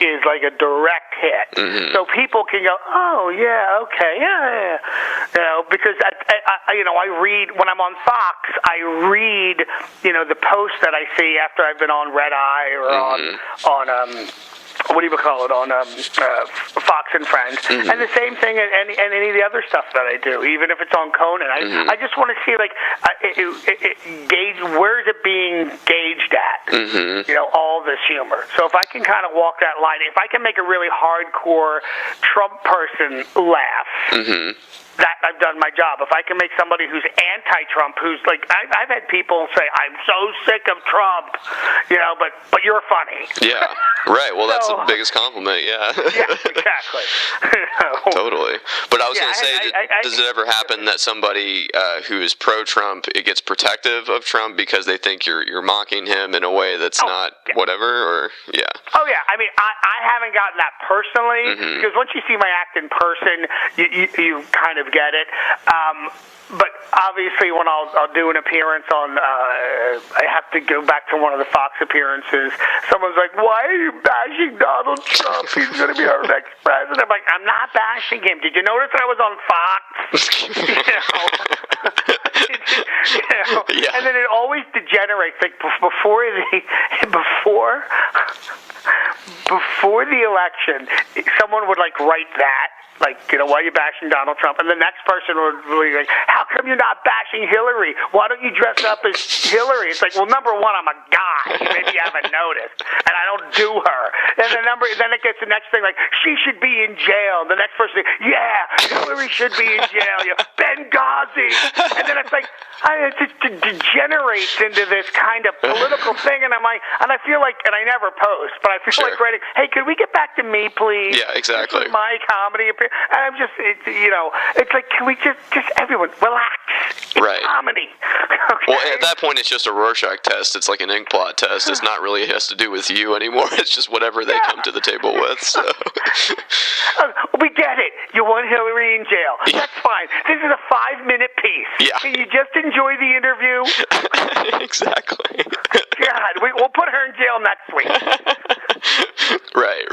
is like a direct hit. Mm-hmm. So people can go, oh, yeah, okay, yeah. Because I read, when I'm on Fox, I read, the posts that I see after I've been on Red Eye or on what do you call it, on Fox and Friends, and the same thing and any of the other stuff that I do, even if it's on Conan. I just want to see, like, gauge, where is it being gauged at, all this humor. So if I can kind of walk that line, if I can make a really hardcore Trump person laugh, that I've done my job. If I can make somebody who's anti-Trump, who's like, I've had people say, I'm so sick of Trump, but you're funny. Yeah, right. Well, that's the biggest compliment, yeah. Yeah, exactly. Totally. But I was going to say, does it ever happen that somebody who is pro-Trump, it gets protective of Trump because they think you're mocking him in a way that's not whatever, or, yeah? Oh, yeah. I mean, I haven't gotten that personally, because once you see my act in person, you kind of get it. But obviously, when I'll do an appearance on, I have to go back to one of the Fox appearances. Someone's like, "Why are you bashing Donald Trump? He's going to be our next president." I'm like, "I'm not bashing him. Did you notice I was on Fox?" Yeah. And then it always degenerates. Like before the election, someone would like write that. Like, why are you bashing Donald Trump? And the next person would be like, how come you're not bashing Hillary? Why don't you dress up as Hillary? It's like, well, number one, I'm a guy. Maybe you haven't noticed. And I don't do her. And then it gets the next thing, like, she should be in jail. The next person, yeah, Hillary should be in jail. Benghazi. And then it's like, it just degenerates into this kind of political thing. And I'm like, and I feel like, and I never post, but I feel like writing, hey, could we get back to me, please? Yeah, exactly. This is my comedy appearance. And I'm just, it's like, can we just everyone relax? It's comedy. Okay? Well, at that point, it's just a Rorschach test. It's like an ink blot test. It's not really has to do with you anymore. It's just whatever they come to the table with. So. We get it. You want Hillary in jail. Yeah. That's fine. This is a 5-minute piece. Yeah. Can you just enjoy the interview? Exactly. God, we'll put her in jail next week. Right.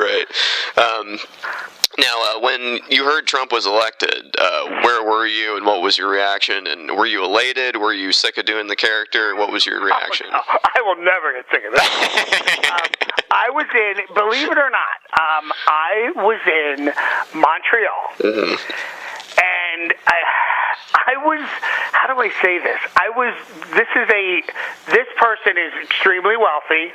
Now, when you heard Trump was elected, where were you and what was your reaction? And were you elated? Were you sick of doing the character? What was your reaction? I will never get sick of that. I was in, believe it or not, I was in Montreal. And I was, how do I say this? This person is extremely wealthy,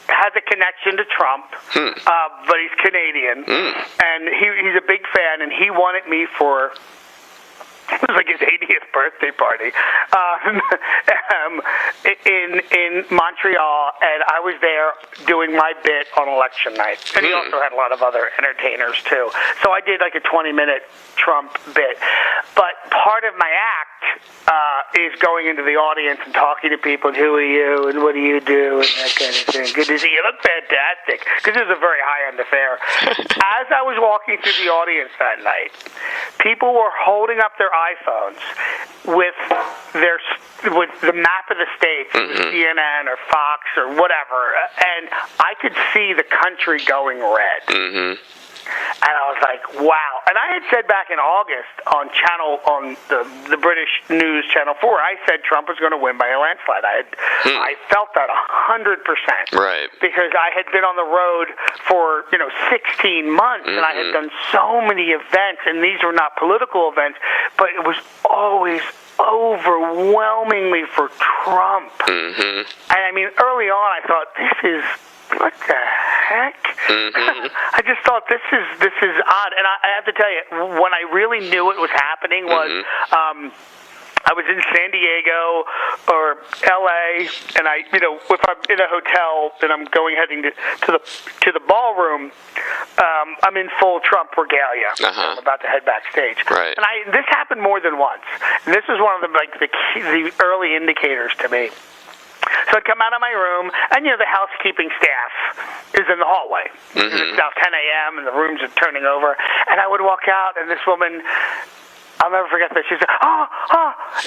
has a connection to Trump, but he's Canadian, and he's a big fan, and he wanted me for, it was like his 80th birthday party, in Montreal, and I was there doing my bit on election night. And he also had a lot of other entertainers, too. So I did like a 20-minute Trump bit. But part of my act is going into the audience and talking to people, and who are you, and what do you do, and that kind of thing. Good to see you. Look fantastic. Because this is a very high-end affair. As I was walking through the audience that night, people were holding up their iPhones with the map of the states, CNN or Fox or whatever, and I could see the country going red. And I was like, wow. And I had said back in August on the British News Channel 4, I said Trump was going to win by a landslide. I felt that 100%. Right. Because I had been on the road for 16 months, and I had done so many events, and these were not political events, but it was always overwhelmingly for Trump. And I mean, early on, I thought, what the heck? I just thought this is odd, and I have to tell you, when I really knew it was happening was I was in San Diego or L.A., and if I'm in a hotel and I'm heading to the ballroom, I'm in full Trump regalia. I'm about to head backstage, right. And this happened more than once. And this was one of the early indicators to me. So I'd come out of my room, and the housekeeping staff is in the hallway. It's now 10 a.m., and the rooms are turning over. And I would walk out, and this woman, I'll never forget this. She said,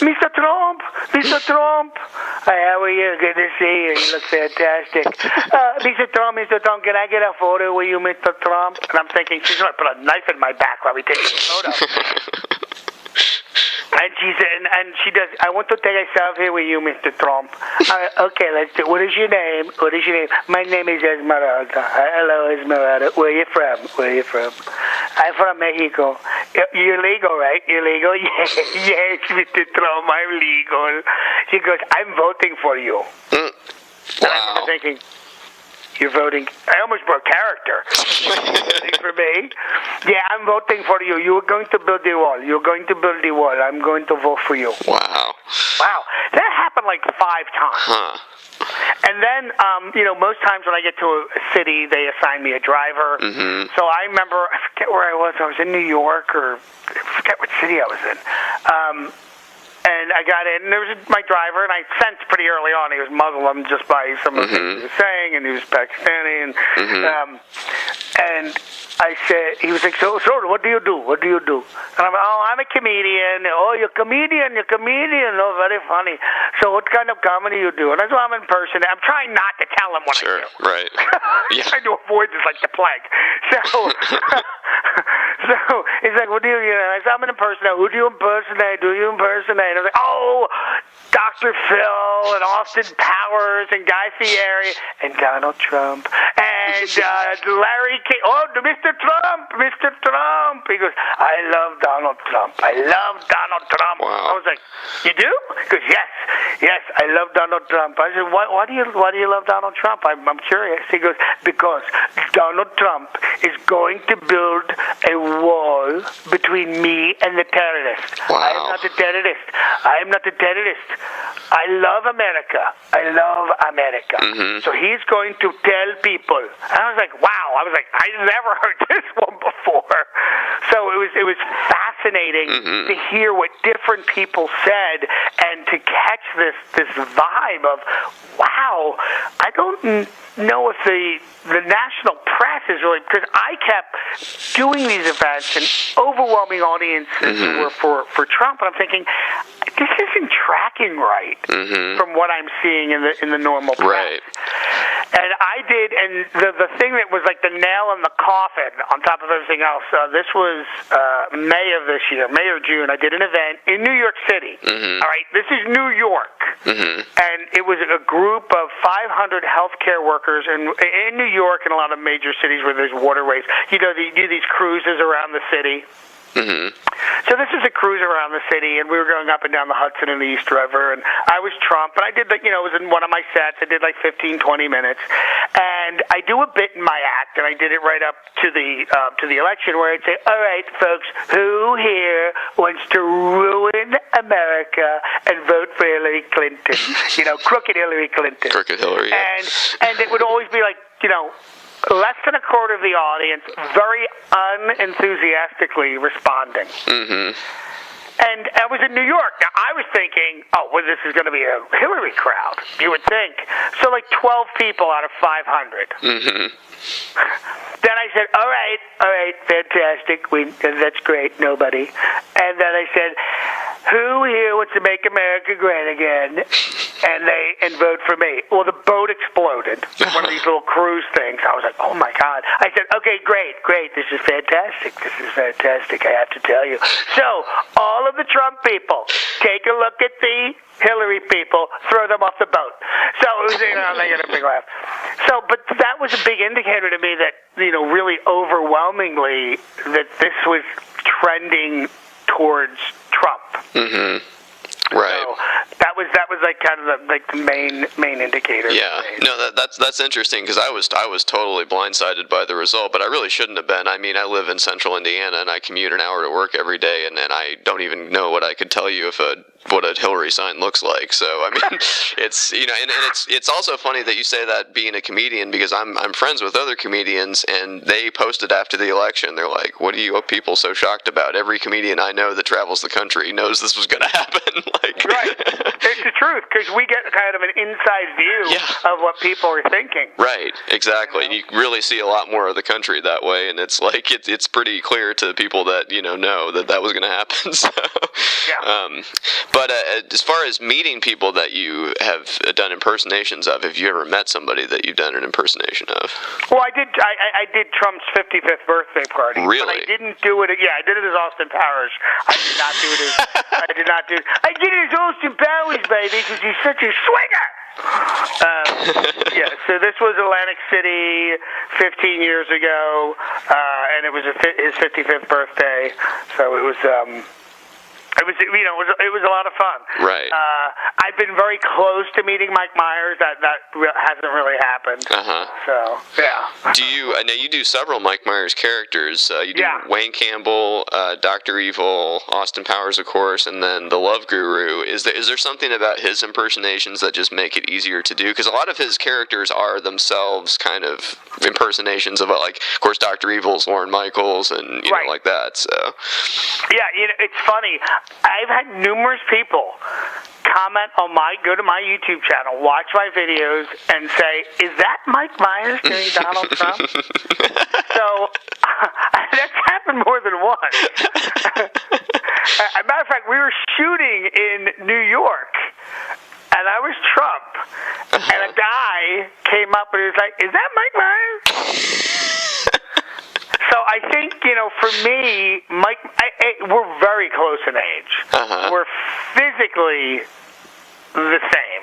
Mr. Trump, Mr. Trump. Hi, how are you? Good to see you. You look fantastic. Mr. Trump, can I get a photo with you, Mr. Trump? And I'm thinking, she's going to put a knife in my back while we take a photo. And she said, and she does, I want to take a selfie with you, Mr. Trump. Okay, let's do it. What is your name? My name is Esmeralda. Hello, Esmeralda. Where are you from? I'm from Mexico. You're legal, right? You're legal? Yes, Mr. Trump, I'm legal. She goes, I'm voting for you. Wow. And I'm thinking, you're voting. I almost broke character. Voting for me? Yeah, I'm voting for you. You're going to build the wall. I'm going to vote for you. Wow. That happened like 5 times. And then, most times when I get to a city, they assign me a driver. So I remember, I forget where I was. I was in New York, or I forget what city I was in. And I got in, and there was my driver, and I sensed pretty early on he was Muslim just by some of the things he was saying, and he was Pakistani, and I said, he was like, so what do you do? And I'm like, I'm a comedian. Oh, you're a comedian. Oh, very funny. So what kind of comedy you do? And I said, I'm impersonating. I'm trying not to tell him what I do. Right. Yeah. Trying to avoid this like the plague. So he's like, what do you do? And I said, I'm an impersonator. Who do you impersonate? And I was like, Dr. Phil and Austin Powers and Guy Fieri and Donald Trump and Larry King. Oh, Mr. Trump. He goes, I love Donald Trump. Wow. I was like, you do? He goes, yes, I love Donald Trump. I said, why do you love Donald Trump? I'm curious. He goes, because Donald Trump is going to build a wall between me and the terrorists. Wow. I am not a terrorist. I love America. So he's going to tell people. And I was like, wow. I never heard this one before. So it was fascinating to hear what different people said and to catch this vibe of, wow, I don't know if the national press is really, because I kept doing these events and overwhelming audiences were for Trump, and I'm thinking, this isn't tracking right from what I'm seeing in the normal press. Right. And I did, and the thing that was like the nail in the coffin on top of everything else, this was May of this year, May or June, I did an event in New York City. All right, this is New York. And it was a group of 500 healthcare workers in New York and a lot of major cities where there's waterways. You do these cruises around the city. So this is a cruise around the city, and we were going up and down the Hudson and the East River, and I was Trump, and I did, it was in one of my sets. I did like 15, 20 minutes, and I do a bit in my act, and I did it right up to the election, where I'd say, all right, folks, who here wants to ruin America and vote for Hillary Clinton? Crooked Hillary Clinton. Crooked Hillary, yeah. And it would always be like, less than a quarter of the audience very unenthusiastically responding. And I was in New York. Now, I was thinking, this is going to be a Hillary crowd, you would think. So, like 12 people out of 500. Then I said, all right, fantastic. That's great, nobody. And then I said, who here wants to make America great again? And vote for me. Well, the boat exploded. One of these little cruise things. I was like, oh my God. I said, okay, great. This is fantastic. I have to tell you. So, all of the Trump people, take a look at the Hillary people, throw them off the boat. So it was, they got a big laugh. So, but that was a big indicator to me that, really overwhelmingly, that this was trending towards Trump. Right. So that was like kind of the main indicator. Yeah. No, that's interesting, because I was totally blindsided by the result, but I really shouldn't have been. I mean, I live in central Indiana and I commute an hour to work every day, and I don't even know what I could tell you what a Hillary sign looks like. So I mean, it's and it's also funny that you say that, being a comedian, because I'm friends with other comedians, and they posted after the election. They're like, "What are you people so shocked about?" Every comedian I know that travels the country knows this was going to happen. Right, it's the truth, because we get kind of an inside view of what people are thinking. Right, exactly. You really see a lot more of the country that way, and it's like it's pretty clear to people that know that was going to happen. So, yeah. But as far as meeting people that you have done impersonations of, have you ever met somebody that you've done an impersonation of? Well, I did. I did Trump's 55th birthday party. Really? But I didn't do it. Yeah, I did it as Austin Powers. I did not do it as. I did it as Austin Powers, baby, because he's such a swinger. So this was Atlantic City 15 years ago, and it was his 55th birthday. So it was. It was a lot of fun. Right. I've been very close to meeting Mike Myers. That hasn't really happened. So yeah. I know you do several Mike Myers characters. You do Wayne Campbell, Dr. Evil, Austin Powers, of course, and then the Love Guru. Is there something about his impersonations that just make it easier to do? Because a lot of his characters are themselves kind of impersonations of, of course, Dr. Evil's Lorne Michaels, and you know, like that. So. Yeah, it's funny. I've had numerous people comment on go to my YouTube channel, watch my videos, and say, "Is that Mike Myers doing Donald Trump?" So that's happened more than once. As a matter of fact, we were shooting in New York, and I was Trump, and a guy came up and he was like, "Is that Mike Myers?" So I think, for me, Mike, we're very close in age. We're physically the same.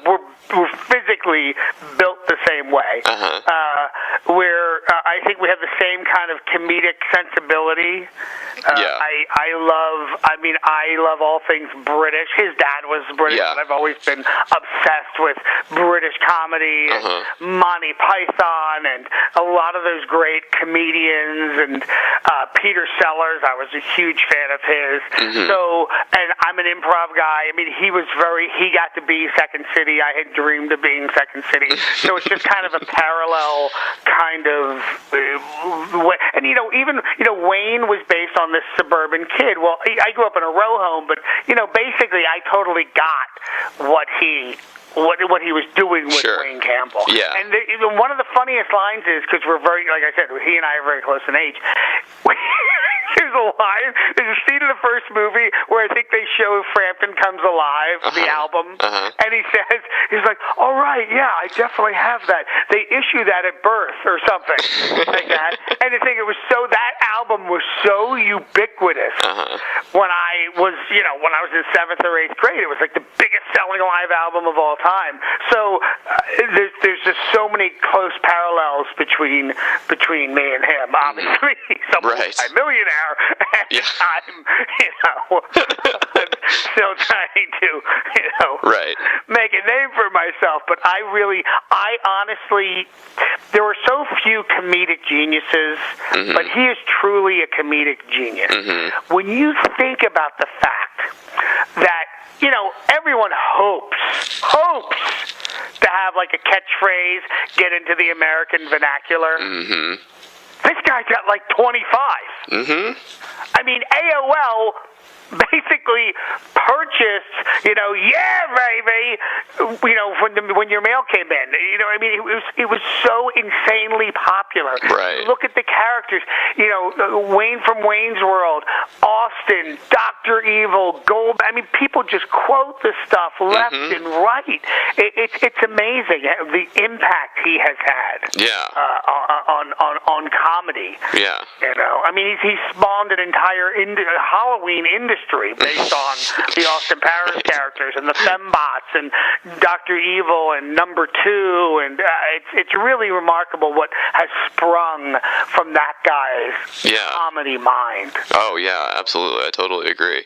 We're physically built the same way. I think we have the same kind of comedic sensibility. I love all things British. His dad was British, and I've always been obsessed with British comedy and Monty Python and a lot of those great comedians, and Peter Sellers, I was a huge fan of his. So, and I'm an improv guy. I mean, he got to be Second City. I had dreamed of being Second City. So it's just kind of a parallel kind of way. And, even Wayne was based on this suburban kid. Well, I grew up in a row home, but, basically I totally got what he was doing with Wayne Campbell. Yeah. And one of the funniest lines is, because we're very, like I said, he and I are very close in age. There's a scene in the first movie where I think they show Frampton Comes Alive, the album, and he says, He's like, all right, yeah, I definitely have that. They issue that at birth or something like that. And the thing, that album was so ubiquitous when I was in 7th or 8th grade. It was like the biggest selling live album of all time. So there's just so many close parallels between me and him. Obviously, he's a multi-millionaire, and I'm still trying to, make a name for myself. But I honestly, there were so few comedic geniuses, but he is truly a comedic genius. When you think about the fact that, everyone hopes to have like a catchphrase, get into the American vernacular. This guy got like 25. I mean, AOL basically purchased, yeah, baby, when your mail came in. It was so insanely popular. Right. Look at the characters. Wayne from Wayne's World, Austin, Dr. Evil, Gold. I mean, people just quote this stuff left and right. It's amazing the impact he has had. Yeah. On comedy. Yeah. He spawned an entire Halloween industry based on the Austin Powers characters and the fembots and Dr. Evil and Number 2, and it's really remarkable what has sprung from that guy's comedy mind. Oh yeah, absolutely. I totally agree.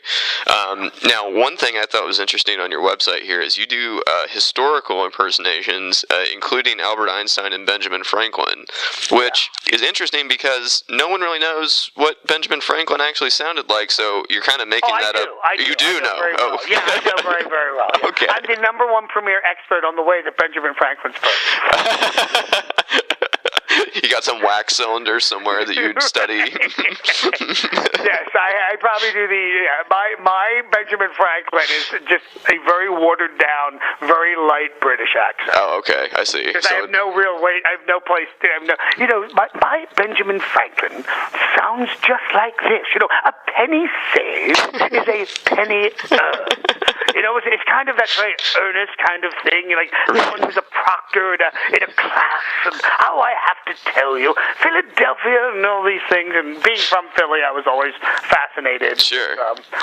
Now, one thing I thought was interesting on your website here is you do historical impersonations, including Albert Einstein and Benjamin Franklin, which is interesting because no one really knows what Benjamin Franklin actually sounded like, so you're kind of making that up. You do know? Very well. Yeah, I know very, very well. Yeah. Okay. I'm the number one premier expert on the way that Benjamin Franklin spoke. You got some wax cylinder somewhere that you'd study? Yes, I probably do my Benjamin Franklin is just a very watered down, very light British accent. Oh, okay, I see. Because I have no real weight, I have no place to, my Benjamin Franklin sounds just like this. A penny saved is a penny earned. It's kind of that very earnest kind of thing. Someone who's a proctor in a class, and I have to tell you, Philadelphia and all these things. And being from Philly, I was always fascinated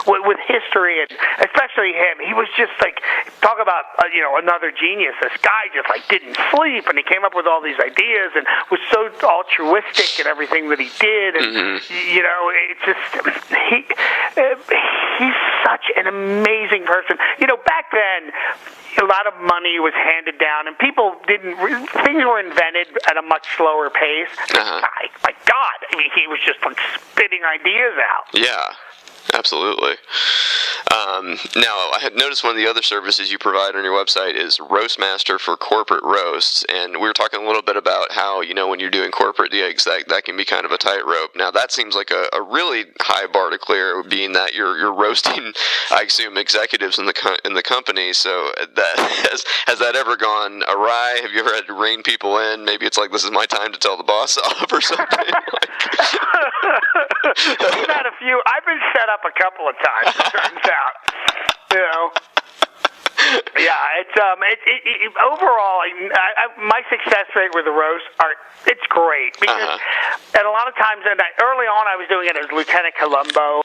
with history, and especially him. He was just talk about another genius. This guy just didn't sleep, and he came up with all these ideas, and was so altruistic in everything that he did. And it's just he's such an amazing person. Back then, a lot of money was handed down, and things were invented at a much slower pace. My God, he was just spitting ideas out. Yeah. Absolutely. Now, I had noticed one of the other services you provide on your website is Roastmaster for corporate roasts, and we were talking a little bit about how, when you're doing corporate gigs, that can be kind of a tightrope. Now, that seems like a really high bar to clear, being that you're roasting, I assume, executives in the company. So, has that ever gone awry? Have you ever had to rein people in? Maybe it's this is my time to tell the boss off or something. I've had a few. I've been set up a couple of times, it turns out. Yeah, it's overall, my success rate with the roast it's great because and a lot of times, early on I was doing it as Lieutenant Columbo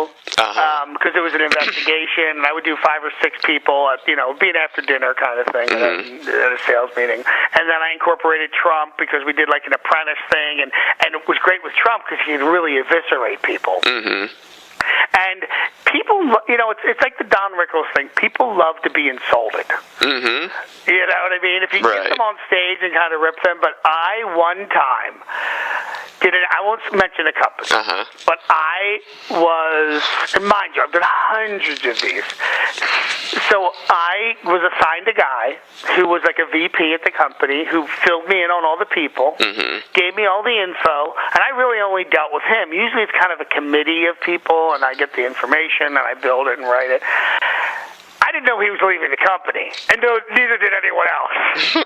because it was an investigation, and I would do 5 or 6 people at being after dinner kind of thing at a sales meeting, and then I incorporated Trump because we did an apprentice thing, and it was great with Trump because he could really eviscerate people. And people, it's like the Don Rickles thing. People love to be insulted. You know what I mean? If you get them on stage and kind of rip them. But I, one time, I won't mention a company, but I was, and mind you, I've done hundreds of these. So I was assigned a guy who was like a VP at the company who filled me in on all the people, gave me all the info, and I really only dealt with him. Usually it's kind of a committee of people, and I get the information, and I build it and write it. I didn't know he was leaving the company, and neither did anyone else.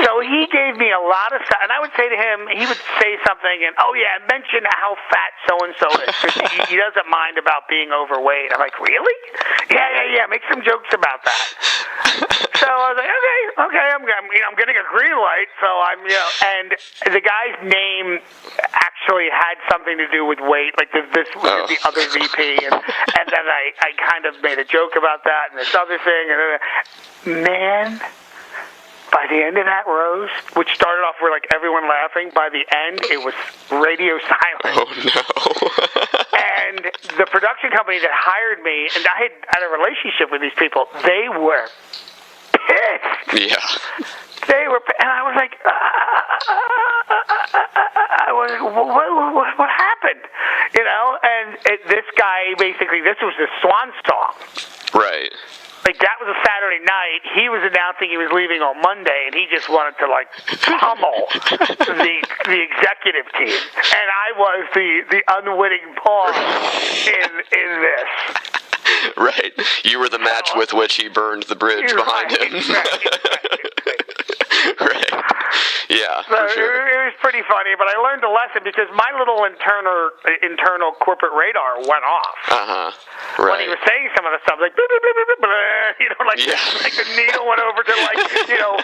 So he gave me a lot of stuff, and I would say to him, he would say something, and, mention how fat so-and-so is. He doesn't mind about being overweight. I'm like, really? Yeah, make some jokes about that. So I was okay, I'm getting a green light, so and the guy's name actually had something to do with weight, like this was the other VP, and then I kind of made a joke about that and this other thing, and man, by the end of that roast, which started off with like everyone laughing, by the end it was radio silence. Oh no. And the production company that hired me, and I had a relationship with these people, they were pissed. Yeah. They were, and I was like, what happened? You know, and this guy basically, this was his swan song. Right. Like, that was a Saturday night. He was announcing he was leaving on Monday, and he just wanted to, like, pummel the executive team. And I was the unwitting pawn in this. Right. You were the match with which he burned the bridge behind him. Right. Yeah, so for sure. It was pretty funny, but I learned a lesson because my little internal corporate radar went off. Right. When he was saying some of the stuff, like, blah, blah, blah, blah, blah, you know, like, like the needle went over to, like, you know,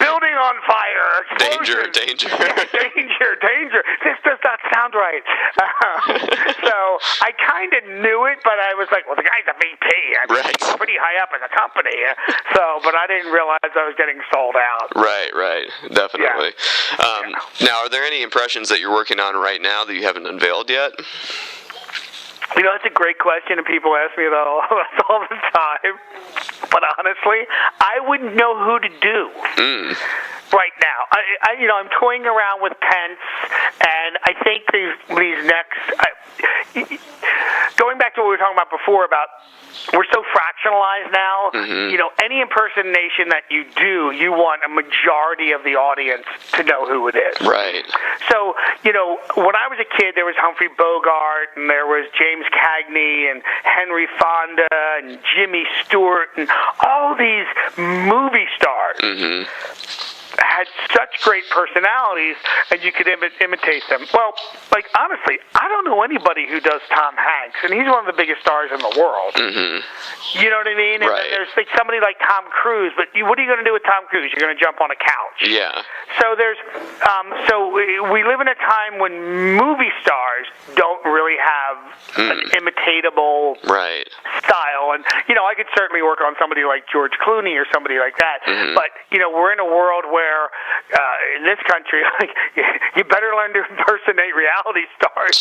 building on fire, explosion. Danger. This does not sound right. So I kind of knew it, but I was like, well, the guy's a VP. He's pretty high up in the company. So, but I didn't realize I was getting sold out. Right. Definitely. Yeah. Now, are there any impressions that you're working on right now that you haven't unveiled yet? You know, it's a great question, and people ask me that all the time. But honestly, I wouldn't know who to do right now. I'm toying around with Pence, and I think these next... going back to what we were talking about before about we're so fractionalized now. You know, any impersonation that you do, you want a majority of the audience to know who it is. Right. So, you know, when I was a kid, there was Humphrey Bogart, and there was James Cagney, and Henry Fonda, and Jimmy Stewart, and all these movie stars. Had such great personalities, and you could imitate them. Well, like, honestly, I don't know anybody who does Tom Hanks, and he's one of the biggest stars in the world. You know what I mean? And then there's like somebody like Tom Cruise, but what are you going to do with Tom Cruise? You're going to jump on a couch. Yeah. So there's, we live in a time when movie stars don't really have an imitatable style, and you know, I could certainly work on somebody like George Clooney or somebody like that, but you know, we're in a world where in this country, like, you better learn to impersonate reality stars.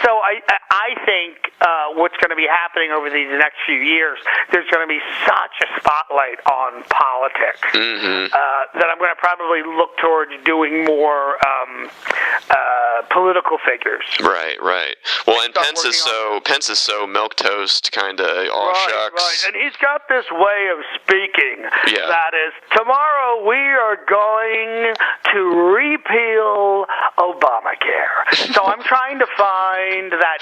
So I think what's going to be happening over these next few years, there's going to be such a spotlight on politics that I'm going to probably look towards doing more political figures. Right. Well, and Pence is so milquetoast, kind of all shucks. Right, and he's got this way of speaking that is, tomorrow we are going to repeal Obamacare. So I'm trying to find that,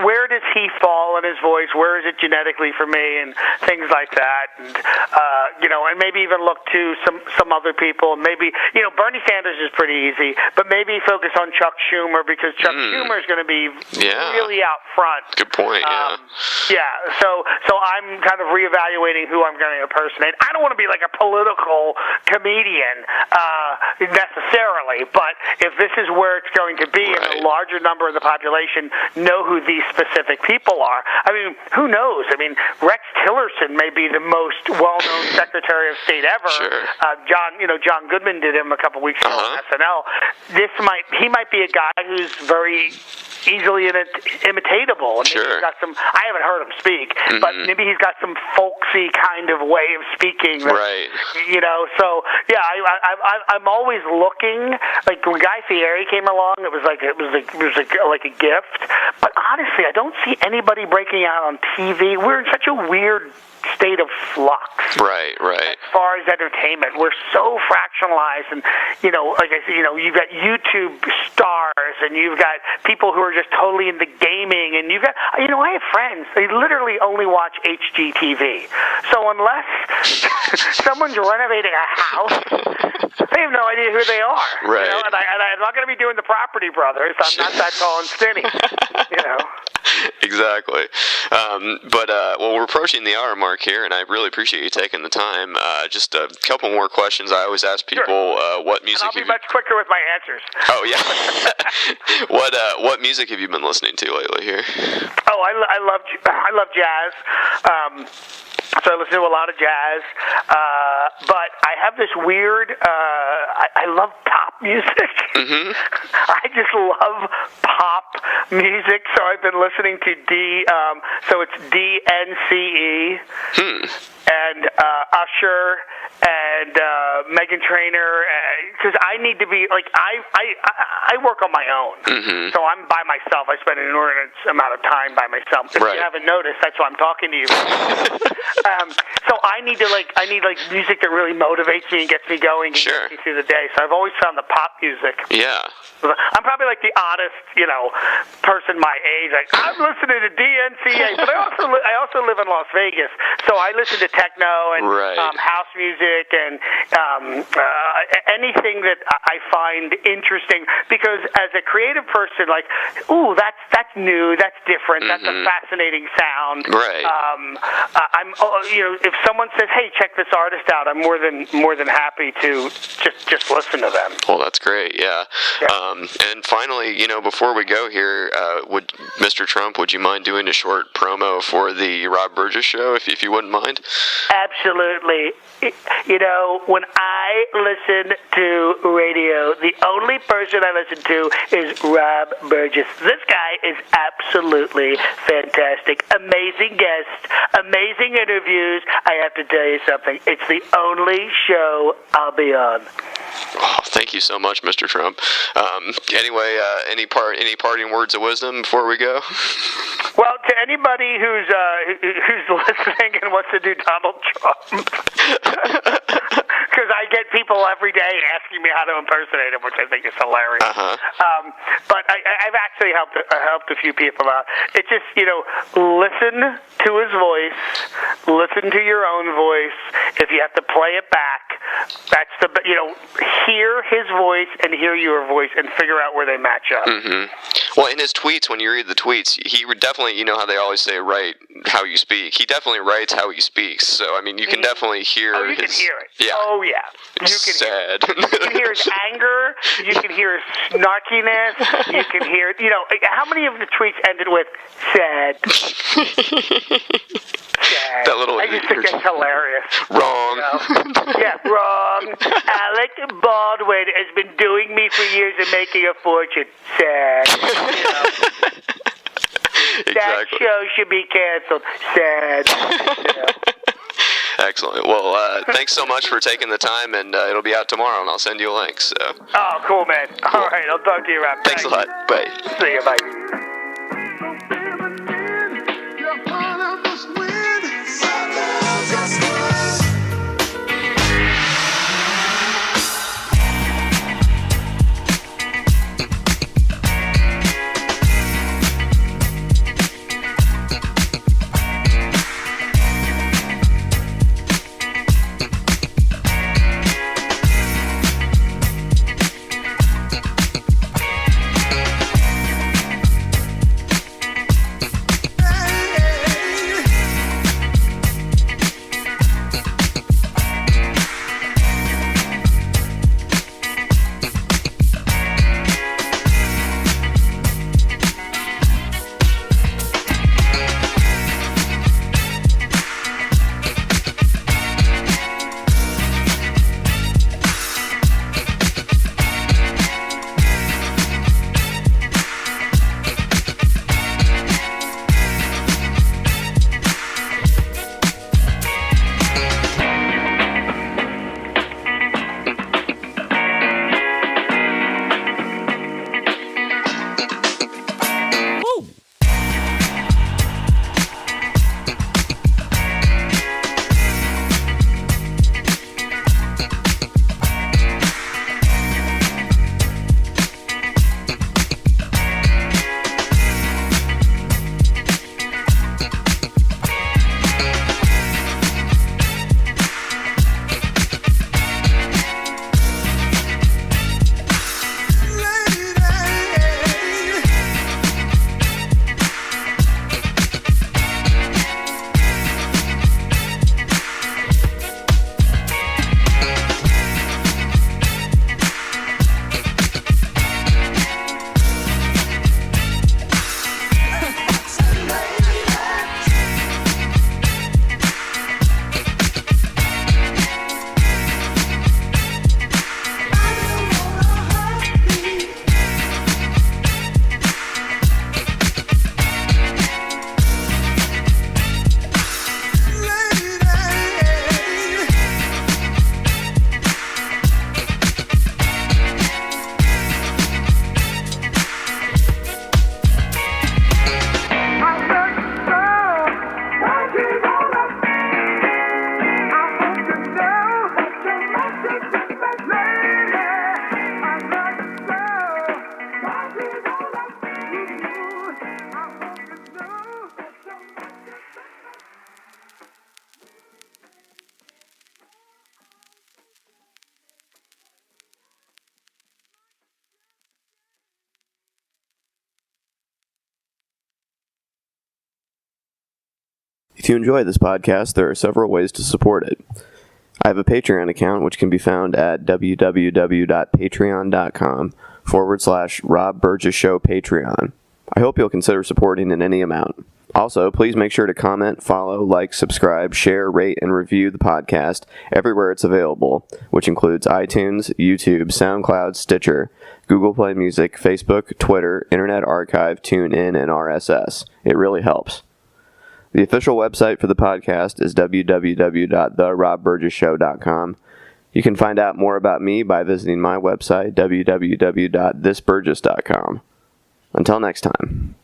where does he fall in his voice? Where is it genetically for me? And things like that. And, you know, and maybe even look to some other people. Maybe, you know, Bernie Sanders is pretty easy, but maybe focus on Chuck Schumer, because Chuck Schumer is going to be really out front. Good point, So I'm kind of reevaluating who I'm going to impersonate. I don't want to be like a political comedian necessarily, but if this is where it's going to be and a larger number of the population know who these specific people are, I mean, who knows? I mean, Rex Tillerson may be the most well-known Secretary of State ever. John Goodman did him a couple weeks ago on SNL. He might be a guy who's very easily imitatable. And maybe he's got some, I haven't heard him speak, but maybe he's got some folksy kind of way of speaking. You know, so yeah, I'm always looking. Like when Guy Fieri came along, it was like a gift. But honestly, I don't see anybody breaking out on TV. We're in such a weird state of flux. As far as entertainment, we're so fractionalized, and you know, like I said, you know, you've got YouTube stars, and you've got people who are just totally into gaming, and you've got, you know, I have friends, they literally only watch HGTV. So So unless someone's renovating a house, they have no idea who they are. Right. You know? And I'm not going to be doing the Property Brothers. I'm not that tall and skinny. You know. Exactly. Well, we're approaching the hour mark here, and I really appreciate you taking the time. Just a couple more questions. I always ask people, sure. What music and I'll be much quicker with my answers. Oh, yeah. What music have you been listening to lately here? Oh, I love jazz. So I listen to a lot of jazz, but I have this weird, I love pop music. Mm-hmm. I just love pop music, so I've been listening to so it's DNCE, and Usher, and Meghan Trainor, because I need to be, like, I work on my own, so I'm by myself. I spend an inordinate amount of time by myself. If you haven't noticed, that's why I'm talking to you. So I need music that really motivates me and gets me going and gets me through the day. So I've always found the pop music. Yeah. I'm probably like the oddest, person my age. Like, I'm listening to DNCA, but I also live in Las Vegas, so I listen to techno and house music and anything that I find interesting. Because as a creative person, like, ooh, that's new, that's different, that's a fascinating sound. Right. If someone says, "Hey, check this artist out," I'm more than happy to just listen to them. Well, that's great. Yeah. And finally, before we go here, would Mr. Trump, would you mind doing a short promo for the Rob Burgess Show, if you wouldn't mind? Absolutely. When I listen to radio, the only person I listen to is Rob Burgess. This guy is absolutely fantastic. Amazing guest, amazing interviews. I have to tell you something. It's the only show I'll be on. Oh, thank you so much, Mr. Trump. Anyway, any parting words of wisdom before we go? Well, to anybody who's listening and wants to do Donald Trump, because I get people every day asking me how to impersonate him, which I think is hilarious. But I've actually helped a few people out. It's just, listen to his voice, listen to your own voice. If you have to play it back, that's hear his voice and hear your voice and figure out where they match up. Well, in his tweets, when you read the tweets, he would definitely, how they always say, write how you speak. He definitely writes how he speaks. So, you can definitely hear you can hear it. Yeah. Oh, yeah. You can hear his anger. You can hear his snarkiness. You can hear, how many of the tweets ended with sad? Sad. That little, I just think that's hilarious. Wrong. Yeah, wrong. Alec Baldwin has been doing me for years and making a fortune. Sad. Exactly. That show should be canceled. Sad. Excellent. Well, thanks so much for taking the time, and it'll be out tomorrow, and I'll send you a link. So. Oh, cool, man. All right, I'll talk to you, Rob. Thanks a lot. Bye. See you. Bye. If you enjoy this podcast, there are several ways to support it. I have a Patreon account, which can be found at www.patreon.com/Rob Burgess Show Patreon. I hope you'll consider supporting in any amount. Also, please make sure to comment, follow, like, subscribe, share, rate, and review the podcast everywhere it's available, which includes iTunes, YouTube, SoundCloud, Stitcher, Google Play Music, Facebook, Twitter, Internet Archive, TuneIn, and RSS. It really helps. The official website for the podcast is www.therobburgessshow.com. You can find out more about me by visiting my website, www.thisburgess.com. Until next time.